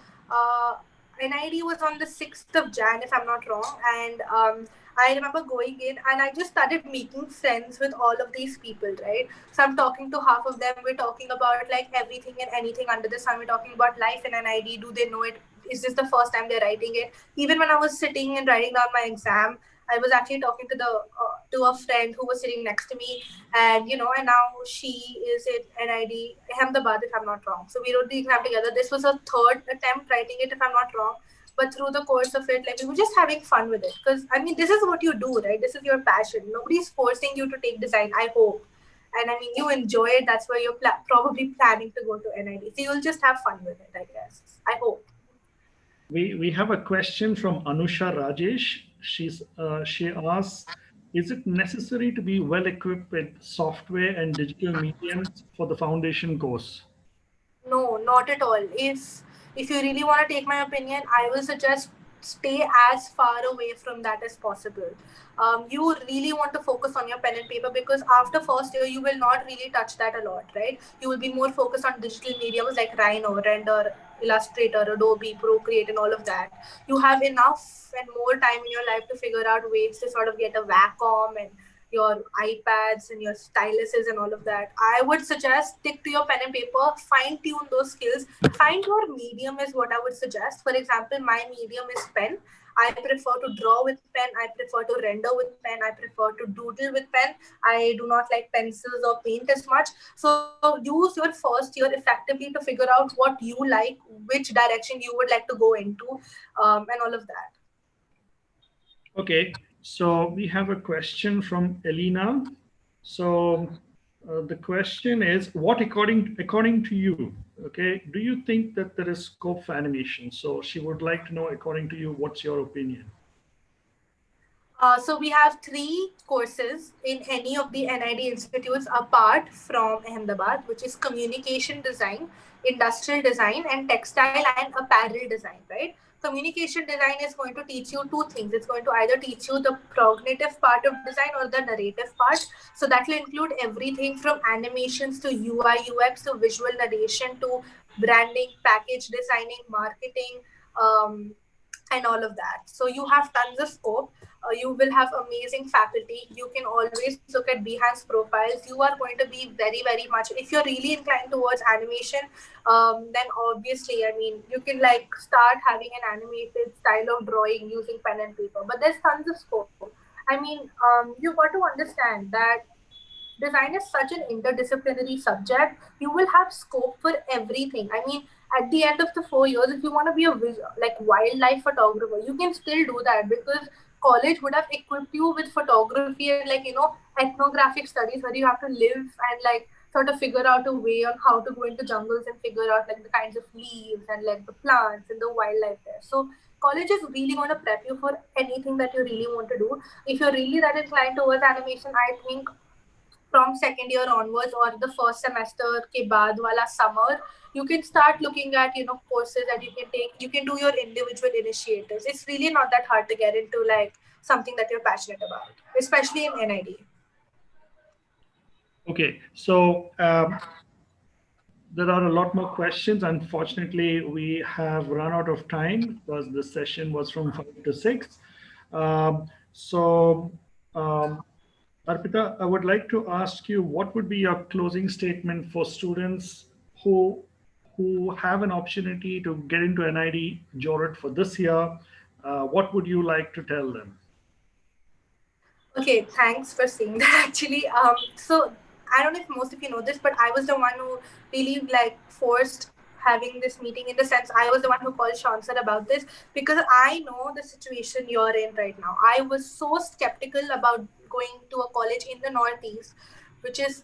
NID was on the 6th of Jan, if I'm not wrong. And I remember going in and I just started making friends with all of these people, right? So I'm talking to half of them. We're talking about like everything and anything under the sun. We're talking about life in NID. Do they know it? Is this the first time they're writing it? Even when I was sitting and writing down my exam, I was actually talking to a friend who was sitting next to me, and now she is in NID Ahmedabad, if I'm not wrong. So we wrote the exam together. This was a third attempt writing it, if I'm not wrong. But through the course of it, like we were just having fun with it, because I mean, this is what you do, right? This is your passion. Nobody's forcing you to take design, I hope. And I mean, you enjoy it. That's why you're probably planning to go to NID. So you'll just have fun with it, I guess. I hope. We have a question from Anusha Rajesh. She asks, is it necessary to be well equipped with software and digital mediums for the foundation course? No, not at all. If you really want to take my opinion, I will suggest stay as far away from that as possible. You really want to focus on your pen and paper because after first year you will not really touch that a lot, right? You will be more focused on digital mediums like Rhino, Render, Illustrator, Adobe, Procreate, and all of that. You have enough and more time in your life to figure out ways to sort of get a Wacom and your iPads and your styluses and all of that. I would suggest stick to your pen and paper, fine tune those skills, find your medium is what I would suggest. For example, my medium is pen. I prefer to draw with pen. I prefer to render with pen. I prefer to doodle with pen. I do not like pencils or paint as much. So use your first year effectively to figure out what you like, which direction you would like to go into, and all of that. Okay, so we have a question from Elena. So the question is, what according to you, okay, do you think that there is scope for animation? So she would like to know, according to you, what's your opinion? So we have 3 courses in any of the NID institutes apart from Ahmedabad, which is communication design, industrial design, and textile and apparel design, right? Communication design is going to teach you 2 things. It's going to either teach you the cognitive part of design or the narrative part. So that will include everything from animations to UI, UX to visual narration to branding, package designing, marketing, and all of that. So you have tons of scope. You will have amazing faculty. You can always look at Behance profiles. You are going to be very, very much, if you're really inclined towards animation, then obviously, I mean, you can like start having an animated style of drawing using pen and paper. But there's tons of scope. I mean, you've got to understand that design is such an interdisciplinary subject. You will have scope for everything. I mean, at the end of the 4 years, if you want to be a like wildlife photographer, you can still do that because college would have equipped you with photography and like ethnographic studies where you have to live and like sort of figure out a way on how to go into jungles and figure out like the kinds of leaves and like the plants and the wildlife there. So college is really going to prep you for anything that you really want to do. If you're really that inclined towards animation, I think from second year onwards or the first semester ke baad wala summer, you can start looking at courses that you can take. You can do your individual initiatives. It's really not that hard to get into like something that you're passionate about, especially in NID. Okay, so there are a lot more questions. Unfortunately, we have run out of time because the session was from 5 to 6. So, Arpita, I would like to ask you, what would be your closing statement for students who have an opportunity to get into NID Jorhat for this year? What would you like to tell them? Okay, thanks for saying that. Actually, so I don't know if most of you know this, but I was the one who really like forced having this meeting. In the sense, I was the one who called Sean sir about this because I know the situation you're in right now. I was so skeptical about going to a college in the Northeast, which is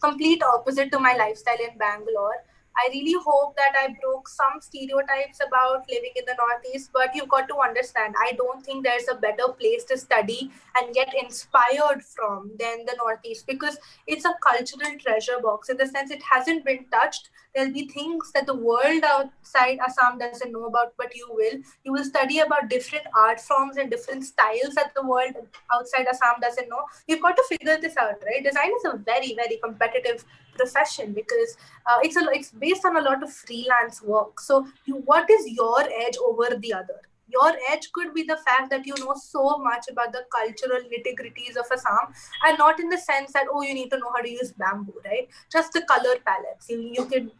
complete opposite to my lifestyle in Bangalore. I really hope that I broke some stereotypes about living in the Northeast, but you've got to understand, I don't think there's a better place to study and get inspired from than the Northeast because it's a cultural treasure box in the sense it hasn't been touched. There'll be things that the world outside Assam doesn't know about, but you will. You will study about different art forms and different styles that the world outside Assam doesn't know. You've got to figure this out, right? Design is a very, very competitive profession because it's based on a lot of freelance work. So what is your edge over the other? Your edge could be the fact that you know so much about the cultural nitty-gritties of Assam, and not in the sense that, oh, you need to know how to use bamboo, right? Just the color palettes. You can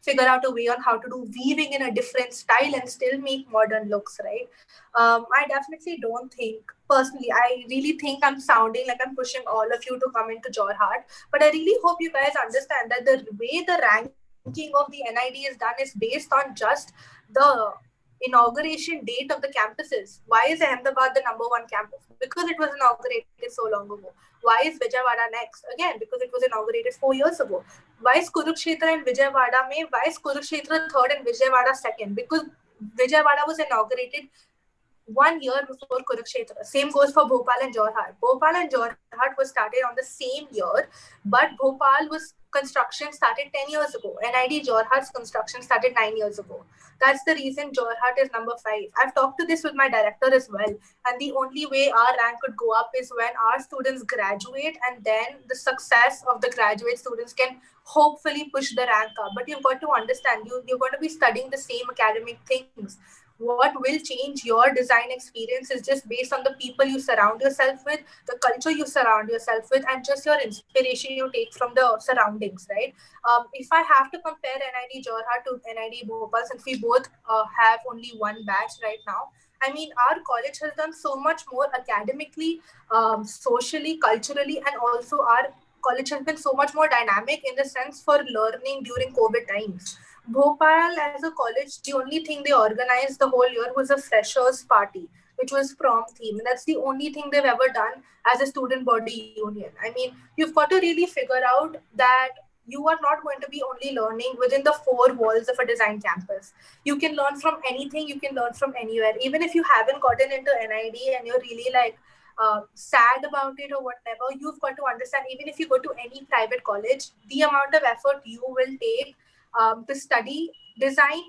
figure out a way on how to do weaving in a different style and still make modern looks, right? I definitely don't think, personally, I really think I'm sounding like I'm pushing all of you to come into Jorhat, but I really hope you guys understand that the way the ranking of the NID is done is based on just the inauguration date of the campuses. Why is Ahmedabad the #1 campus? Because it was inaugurated so long ago. Why is Vijayawada next? Again, because it was inaugurated 4 years ago. Why is Kurukshetra and Vijayawada mein? Why is Kurukshetra third and Vijayawada second? Because Vijayawada was inaugurated 1 year before Kurukshetra. Same goes for Bhopal and Jorhat. Bhopal and Jorhat was started on the same year, but Bhopal was construction started 10 years ago. NID Jorhat's construction started 9 years ago. That's the reason Jorhat is #5. I've talked to this with my director as well. And the only way our rank could go up is when our students graduate, and then the success of the graduate students can hopefully push the rank up. But you've got to understand, you're going to be studying the same academic things. What will change your design experience is just based on the people you surround yourself with, the culture you surround yourself with, and just your inspiration you take from the surroundings, right? If I have to compare NID Jorhat to NID Bhopal, since we both have only one batch right now, I mean, our college has done so much more academically, socially, culturally, and also our college has been so much more dynamic in the sense for learning during COVID times. Bhopal, as a college, the only thing they organized the whole year was a freshers party, which was prom theme. That's the only thing they've ever done as a student body union. I mean, you've got to really figure out that you are not going to be only learning within the four walls of a design campus. You can learn from anything, you can learn from anywhere. Even if you haven't gotten into NID and you're really like sad about it or whatever, you've got to understand, even if you go to any private college, the amount of effort you will take to study design,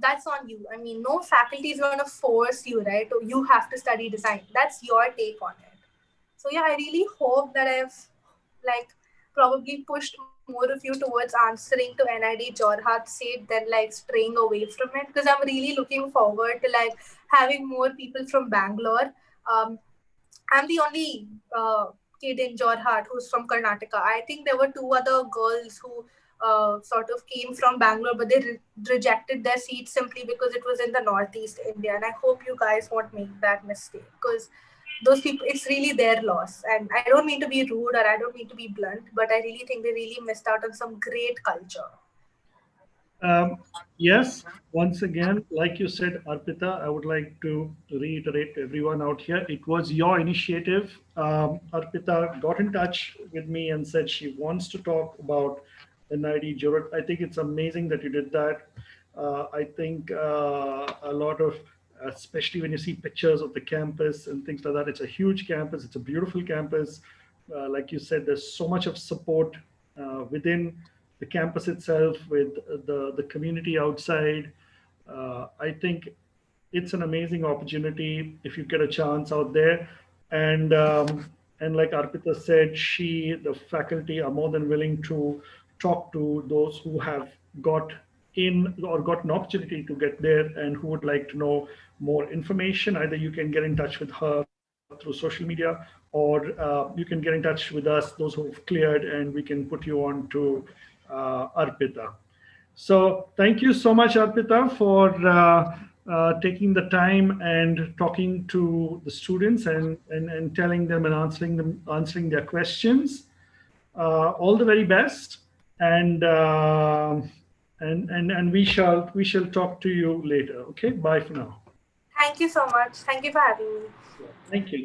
that's on you. I mean, no faculty is going to force you, right? Or you have to study design. That's your take on it. So yeah, I really hope that I've like probably pushed more of you towards answering to NID Jorhat's sake than like straying away from it, because I'm really looking forward to like having more people from Bangalore. I'm the only kid in Jorhat who's from Karnataka. I think there were two other girls who sort of came from Bangalore, but they rejected their seat simply because it was in the Northeast India. And I hope you guys won't make that mistake, because those people, it's really their loss. And I don't mean to be rude or I don't mean to be blunt, but I really think they really missed out on some great culture. Yes, once again, like you said, Arpita, I would like to reiterate to everyone out here, it was your initiative. Arpita got in touch with me and said she wants to talk about NID Jorhat. I think it's amazing that you did that. I think a lot of, especially when you see pictures of the campus and things like that, it's a huge campus, it's a beautiful campus. Like you said, there's so much of support within the campus itself, with the community outside. I think it's an amazing opportunity if you get a chance out there. And and like Arpita said, the faculty are more than willing to talk to those who have got in or got an opportunity to get there and who would like to know more information. Either you can get in touch with her through social media, or you can get in touch with us, those who have cleared, and we can put you on to Arpita. So thank you so much, Arpita, for taking the time and talking to the students and telling them and answering their questions. All the very best, and and we shall talk to you later. Okay, bye for now. Thank you so much. Thank you for having me. Thank you.